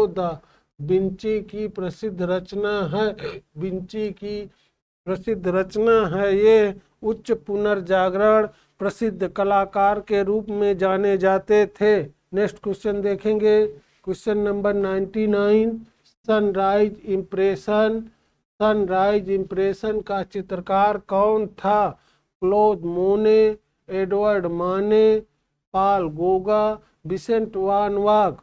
दा विंची की प्रसिद्ध रचना है। विंची की प्रसिद्ध रचना है। ये उच्च पुनर्जागरण प्रसिद्ध कलाकार के रूप में जाने जाते थे। नेक्स्ट क्वेश्चन देखेंगे, question number 99, sunrise impression. Sunrise impression का चित्रकार कौन था? क्लोद मोने, एडवर्ड माने, पाल गोगा, विसेंट वान वाग।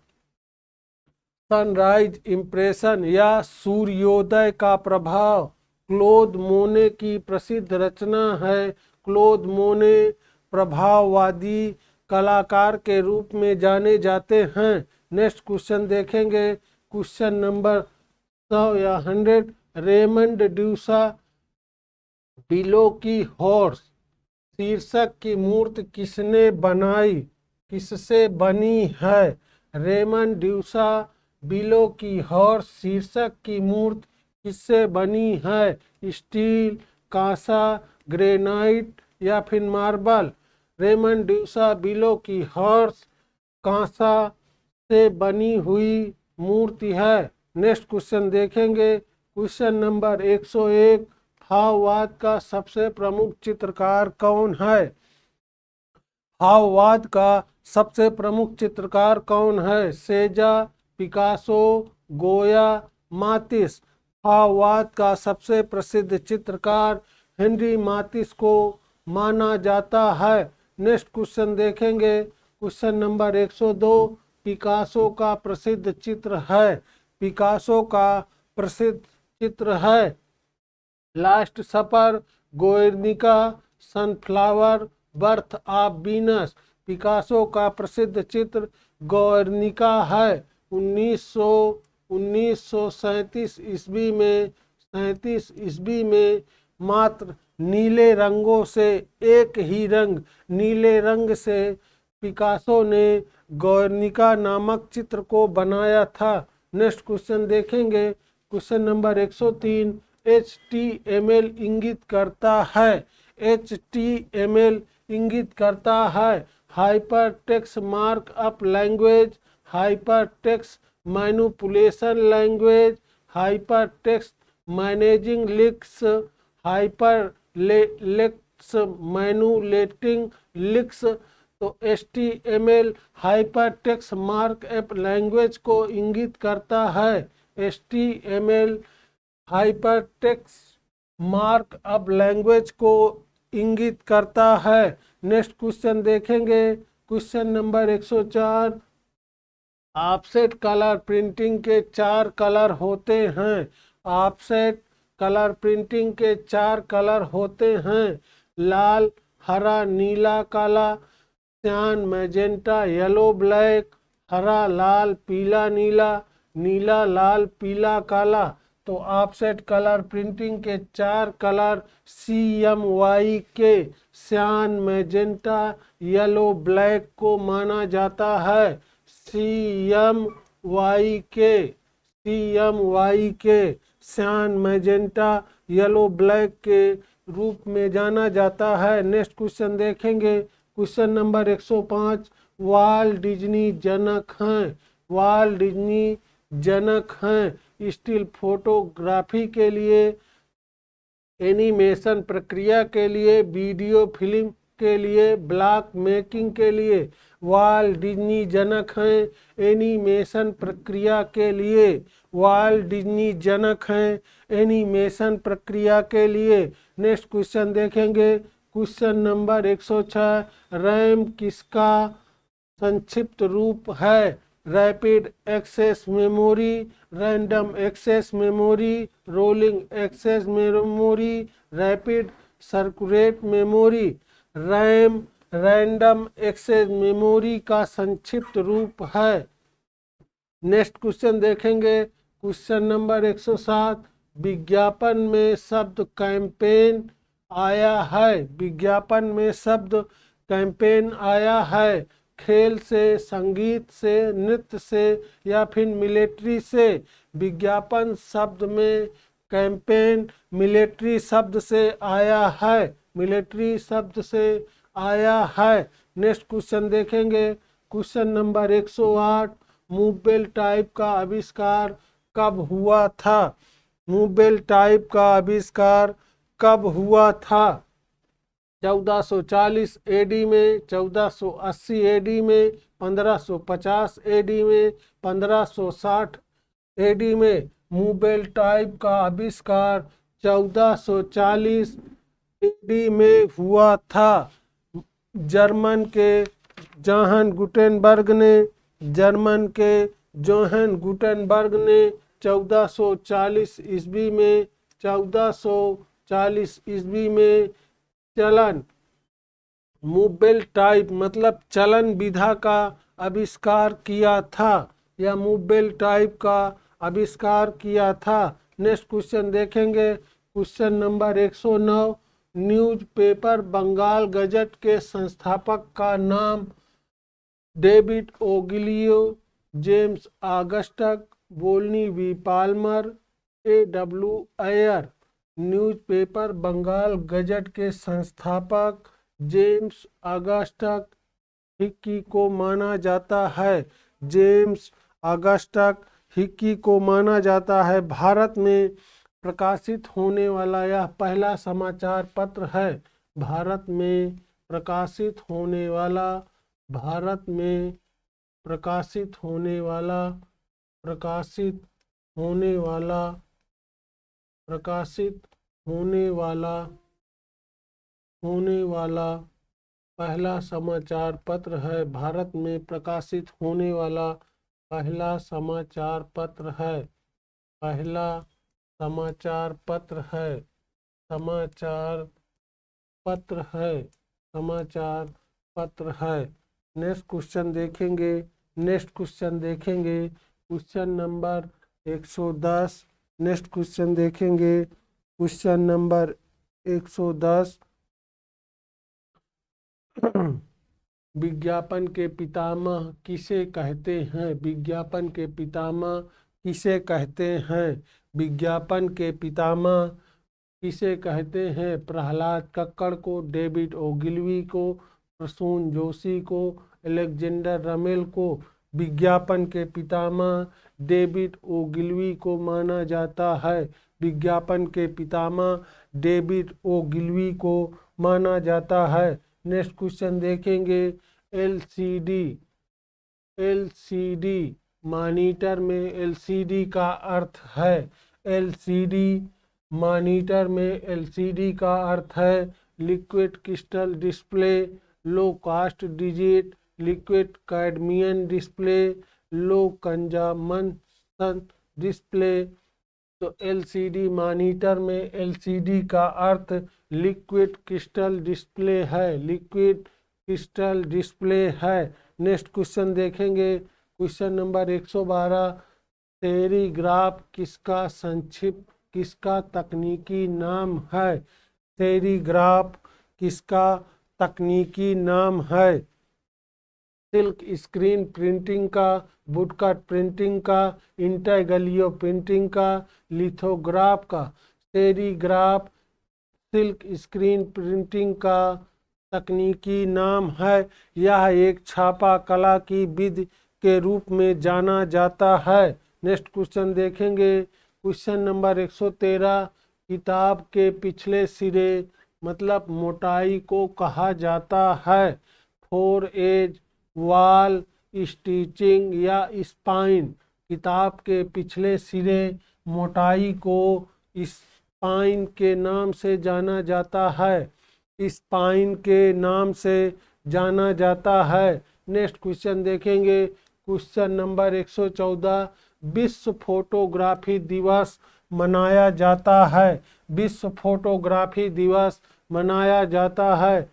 सनराइज इम्प्रेशन या सूर्योदय का प्रभाव क्लोद मोने की प्रसिद्ध रचना है। क्लोद मोने प्रभाववादी कलाकार के रूप में जाने जाते हैं। नेक्स्ट क्वेश्चन देखेंगे, क्वेश्चन नंबर 100 या 100, रेमंड ड्यूसा बिलो की हॉर्स शीर्षक की मूर्ति किसने बनाई? किससे बनी है? रेमंड ड्यूसा बिलो की हॉर्स शीर्षक की मूर्ति किससे बनी है? स्टील, कांसा, ग्रेनाइट या फिर मार्बल? रेमंड ड्यूसा बिलो की हॉर्स कांसा से बनी हुई मूर्ति है। नेक्स्ट क्वेश्चन देखेंगे, क्वेश्चन नंबर 101, भाववाद का सबसे प्रमुख चित्रकार कौन है? भाववाद का सबसे प्रमुख चित्रकार कौन है? सेजा, पिकासो, गोया, मातिस। भाववाद का सबसे प्रसिद्ध चित्रकार हेनरी मातिस को माना जाता है। नेक्स्ट क्वेश्चन देखेंगे, क्वेश्चन नंबर 102, पिकासो का प्रसिद्ध चित्र है। पिकासो का प्रसिद्ध चित्र है last supper, Guernica, sunflower, birth of Venus. Picasso का प्रसिद्ध चित्र गोयर्निका है। 1937 ईस्वी में मात्र नीले रंगों से एक ही रंग नीले रंग से पिकासो ने गोयर्निका नामक चित्र को बनाया था। नेक्स्ट क्वेश्चन देखेंगे, क्वेश्चन नंबर 103, HTML इंगित करता है। HTML इंगित करता है hyper text markup language, hyper text manipulation language, hyper text managing links, hyper text manipulating links. तो HTML hyper text markup language को इंगित करता है। HTML hyper text markup language को इंगित करता है। नेक्स्ट क्वेश्चन देखेंगे, question number 104, offset colour printing के 4 कलर होते हैं। ऑफसेट कलर प्रिंटिंग के 4 कलर होते हैं, लाल, हरा, नीला, काला, सियान, मैजेंटा, येलो, ब्लैक, हरा, लाल, पीला, नीला, नीला, लाल, पीला, काला। तो ऑफसेट कलर प्रिंटिंग के 4 कलर CMYK, सियान, मैजेंटा, येलो, ब्लैक को माना जाता है। CMYK सियान, मैजेंटा, येलो, ब्लैक के रूप में जाना जाता है। नेक्स्ट क्वेश्चन देखेंगे, क्वेश्चन नंबर 105, वाल्ट डिज्नी जनक हैं। वाल्ट डिज्नी जनक हैं स्टिल फोटोग्राफी के लिए, एनिमेशन प्रक्रिया के लिए, वीडियो फिल्म के लिए, ब्लॉक मेकिंग के लिए। वाल्ट डिज्नी जनक हैं एनिमेशन प्रक्रिया के लिए। वाल्ट डिज्नी जनक हैं एनिमेशन प्रक्रिया के लिए। नेक्स्ट क्वेश्चन देखेंगे, क्वेश्चन नंबर 106, रैम किसका संक्षिप्त रूप है? Rapid access memory, random access memory, rolling access memory, rapid circulate memory. RAM random access memory का संक्षिप्त रूप है। नेक्स्ट क्वेश्चन देखेंगे, क्वेश्चन नंबर 107, विज्ञापन में शब्द कैंपेन आया है। विज्ञापन में शब्द कैंपेन आया है खेल से, संगीत से, नृत्य से या फिर मिलिट्री से। विज्ञापन शब्द में कैंपेन मिलिट्री शब्द से आया है। मिलिट्री शब्द से आया है। नेक्स्ट क्वेश्चन देखेंगे, क्वेश्चन नंबर 108, मूवेबल टाइप का आविष्कार कब हुआ था? मूवेबल टाइप का आविष्कार कब हुआ था? 1440 एडी में, 1480 एडी में, 1550 एडी में, 1560 एडी में। मोबाइल टाइप का आविष्कार 1440 एडी में हुआ था। जर्मन के जोहान गुटेनबर्ग ने 1440 ईस्वी में 1440 ईस्वी में चलन मोबाइल टाइप मतलब चलन विधा का आविष्कार किया था, या मोबाइल टाइप का आविष्कार किया था। नेक्स्ट क्वेश्चन देखेंगे, question number 109। Newspaper Bengal gazette के संस्थापक का नाम? David Ogilvy, James Augustus, Volney V Palmer, A.W. Ayer. Newspaper Bengal gazette के संस्थापक जेम्स ऑगस्टस हिक्की को माना जाता है। जेम्स ऑगस्टस हिक्की को माना जाता है। भारत में प्रकाशित होने वाला यह पहला समाचार पत्र है। भारत में प्रकाशित होने वाला पहला समाचार पत्र है। भारत में प्रकाशित होने वाला पहला समाचार पत्र है। समाचार पत्र है। नेक्स्ट क्वेश्चन देखेंगे, क्वेश्चन नंबर 110। नेक्स्ट क्वेश्चन देखेंगे, क्वेश्चन नंबर 110। विज्ञापन के पितामह किसे कहते हैं? विज्ञापन के पितामह किसे कहते हैं? विज्ञापन के पितामह किसे कहते हैं? प्रहलाद कक्कड़ को, डेविड ओगिलवी को, प्रसून जोशी को, अलेक्जेंडर रमेल को। विज्ञापन के पितामह डेविड ओगिलवी को माना जाता है। विज्ञापन के पितामह डेविड ओगिलवी को माना जाता है। नेक्स्ट क्वेश्चन देखेंगे, एलसीडी मॉनिटर में एलसीडी का अर्थ है। एलसीडी मॉनिटर में एलसीडी का अर्थ है liquid crystal display, low cost digit, liquid cadmium display, low consumption display. तो एलसीडी मॉनिटर में एलसीडी का अर्थ लिक्विड क्रिस्टल डिस्प्ले है। नेक्स्ट क्वेश्चन देखेंगे, क्वेश्चन नंबर 112। सेरीग्राफ किसका तकनीकी नाम है? सेरीग्राफ किसका तकनीकी नाम है? सिल्क स्क्रीन प्रिंटिंग का, वुडकट प्रिंटिंग का, इंटेग्लियो प्रिंटिंग का, लिथोग्राफ का। सेरीग्राफ सिल्क स्क्रीन प्रिंटिंग का तकनीकी नाम है। यह एक छापा कला की विधि के रूप में जाना जाता है। नेक्स्ट क्वेश्चन देखेंगे, क्वेश्चन नंबर 113। किताब के पिछले सिरे मतलब मोटाई को कहा जाता है? फोर एज, वॉल, स्टिचिंग या स्पाइन। किताब के पिछले सिरे मोटाई को स्पाइन के नाम से जाना जाता है। स्पाइन के नाम से जाना जाता है। नेक्स्ट क्वेश्चन देखेंगे, क्वेश्चन नंबर 114। विश्व फोटोग्राफी दिवस मनाया जाता है। विश्व फोटोग्राफी दिवस मनाया जाता है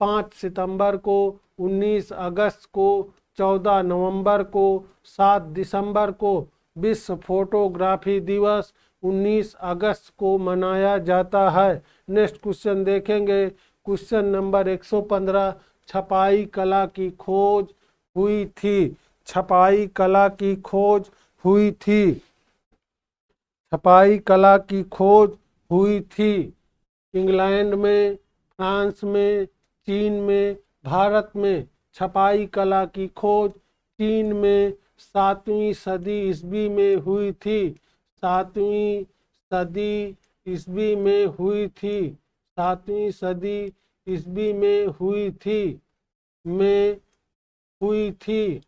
5 सितंबर को, 19 अगस्त को, 14 नवंबर को, 7 दिसंबर को। विश्व फोटोग्राफी दिवस 19 अगस्त को मनाया जाता है। नेक्स्ट क्वेश्चन देखेंगे, क्वेश्चन नंबर 115। छपाई कला की खोज हुई थी। छपाई कला की खोज हुई थी। छपाई कला की खोज हुई थी इंग्लैंड में, फ्रांस में, चीन में, भारत में। छपाई कला की खोज चीन में 7वीं सदी ईस्वी में हुई थी। 7वीं सदी ईस्वी में हुई थी। 7वीं सदी ईस्वी में हुई थी।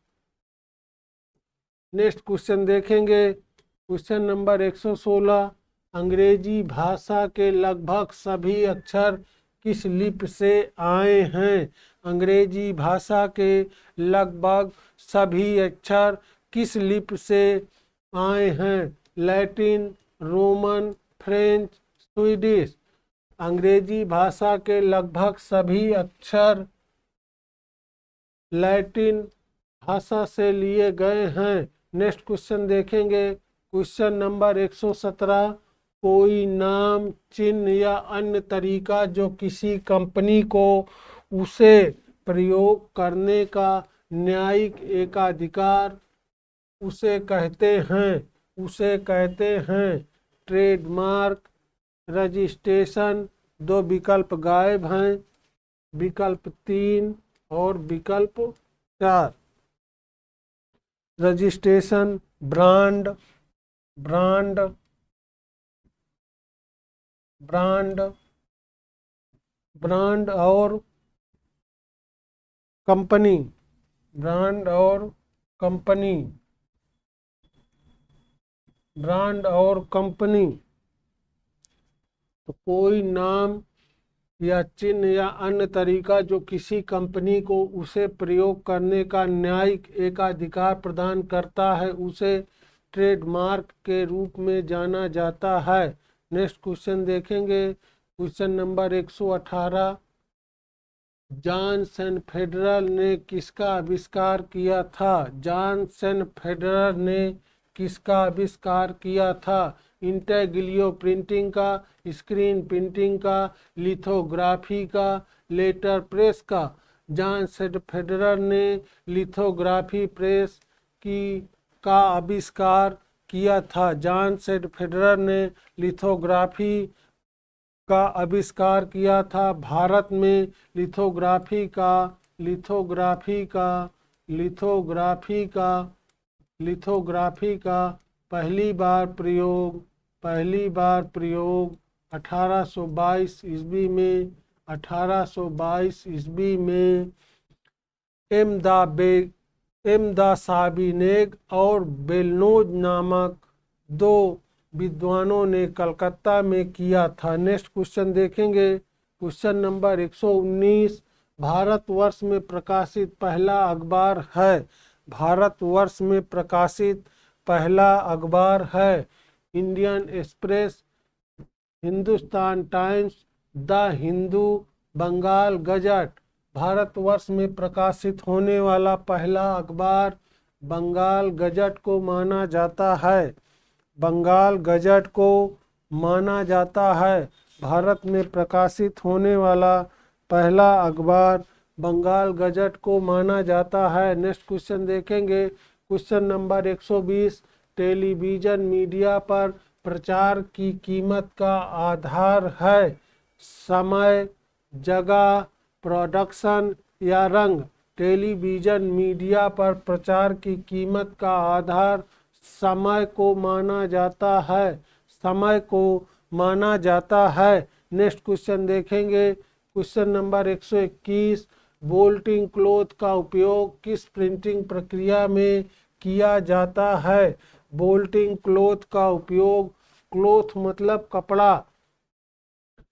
नेक्स्ट क्वेश्चन देखेंगे, क्वेश्चन नंबर 116। अंग्रेजी भाषा के लगभग सभी अक्षर किस लिपि से आए हैं? अंग्रेजी भाषा के लगभग सभी अक्षर किस लिपि से आए हैं? Latin, Roman, French, Swedish. अंग्रेजी भाषा के लगभग सभी अक्षर लैटिन भाषा से लिए गए हैं। नेक्स्ट क्वेश्चन देखेंगे, क्वेश्चन नंबर 117। कोई नाम, चिन्ह या अन्य तरीका जो किसी कंपनी को उसे प्रयोग करने का न्यायिक एकाधिकार उसे कहते हैं ट्रेडमार्क, रजिस्ट्रेशन। 2 विकल्प गायब हैं, विकल्प 3 और विकल्प 4। रजिस्ट्रेशन, ब्रांड और कंपनी। तो कोई नाम या चिन्ह या अन्य तरीका जो किसी कंपनी को उसे प्रयोग करने का न्यायिक एकाधिकार प्रदान करता है उसे ट्रेडमार्क के रूप में जाना जाता है। नेक्स्ट क्वेश्चन देखेंगे, question number 118। John Sen Federer ने किसका आविष्कार किया था? जॉन सेन फेडरर ने किसका आविष्कार किया था? इंटेग्लियो प्रिंटिंग का, स्क्रीन प्रिंटिंग का, लिथोग्राफी का, लेटर प्रेस का। जॉन सेन फेडरर ने लिथोग्राफी प्रेस का आविष्कार किया था। जॉन सेन फेडरर ने लिथोग्राफी का आविष्कार किया था। भारत में लिथोग्राफी का पहली बार प्रयोग 1822 ईस्वी में एमदा साबिनेग और बेलनोज नामक 2 विद्वानों ने कलकत्ता में किया था। नेक्स्ट क्वेश्चन देखेंगे, क्वेश्चन नंबर 119। भारतवर्ष में प्रकाशित पहला अखबार है Indian Express, Hindustan Times, the Hindu, Bengal gazette. Bharatvarsh में प्रकाशित होने वाला पहला अखबार बंगाल गजट को माना जाता है। भारत में प्रकाशित होने वाला पहला अखबार बंगाल गजट को माना जाता है। नेक्स्ट क्वेश्चन देखेंगे, क्वेश्चन नंबर 120। टेलीविज़न मीडिया पर प्रचार की कीमत का आधार है समय, जगह, प्रोडक्शन या रंग। टेलीविज़न मीडिया पर प्रचार की कीमत का आधार समय को माना जाता है। नेक्स्ट क्वेश्चन देखेंगे, क्वेश्चन नंबर 121। बोल्टिंग क्लॉथ का उपयोग किस प्रिंटिंग प्रक्रिया में किया जाता है? बोल्टिंग क्लॉथ का उपयोग, क्लॉथ मतलब कपड़ा,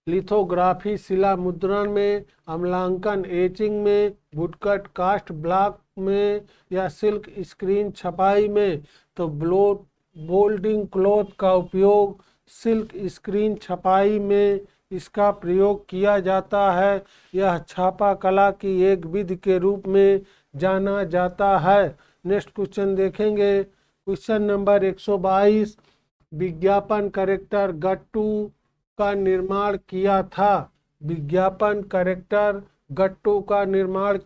लिथोग्राफी शिला मुद्रण में, अम्लांकन एचिंग में, वुडकट कास्ट ब्लॉक में या सिल्क स्क्रीन छपाई में। तो बोल्टिंग क्लॉथ का उपयोग सिल्क स्क्रीन छपाई में इसका प्रयोग किया जाता है। यह छापा कला की एक विधि के रूप में जाना जाता है। नेक्स्ट क्वेश्चन देखेंगे, क्वेश्चन नंबर 122। विज्ञापन कैरेक्टर गट्टू का निर्माण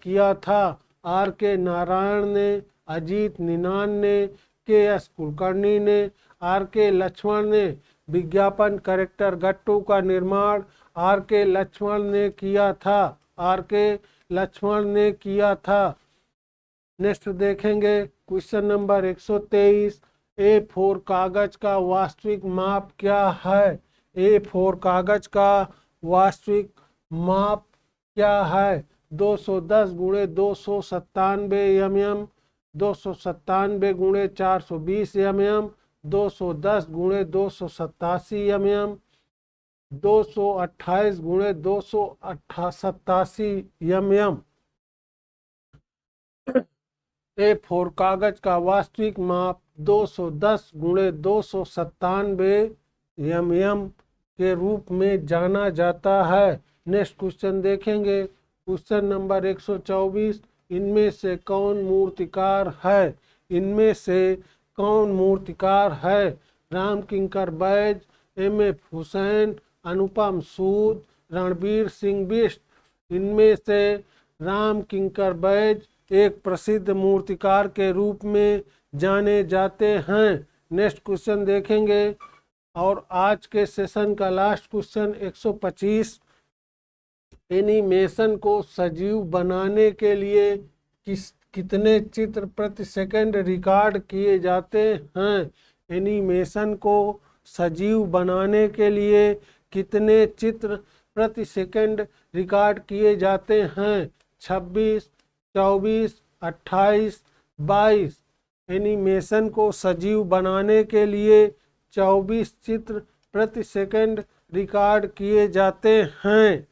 किया था आर के नारायण ने, अजीत निनान ने, के एस कुलकर्णी ने, आर के लक्ष्मण ने। विज्ञापन कैरेक्टर गट्टू का निर्माण आर के लक्ष्मण ने किया था। नेक्स्ट देखेंगे, क्वेश्चन नंबर 123। A4 कागज का वास्तविक माप क्या है? A4 कागज का वास्तविक माप क्या है? 210 गुणे 297 mm, 297 गुणे 420 mm, 210 गुणे 287 mm, 228 गुणे 287 mm। A4 कागज का वास्तविक माप 210 गुणे 297 mm के रूप में जाना जाता है। नेक्स्ट क्वेश्चन देखेंगे। क्वेश्चन नंबर 124, इनमें से कौन मूर्तिकार है? इनमें से कौन मूर्तिकार है? राम किंकर बैज, M.F. हुसैन, अनुपम सूद, रणबीर सिंह बिष्ट। इनमें से राम किंकर बैज एक प्रसिद्ध मूर्तिकार के रूप में जाने जाते हैं। नेक्स्ट क्वेश्चन देखेंगे। और आज के सेशन का लास्ट क्वेश्चन 125, एनिमेशन को सजीव बनाने के लिए कितने चित्र प्रति सेकंड रिकॉर्ड किए जाते हैं? एनिमेशन को सजीव बनाने के लिए कितने चित्र प्रति सेकंड रिकॉर्ड किए जाते हैं? 26, 24, 28, 22। एनिमेशन को सजीव बनाने के लिए 24 चित्र प्रति सेकंड रिकॉर्ड किए जाते हैं।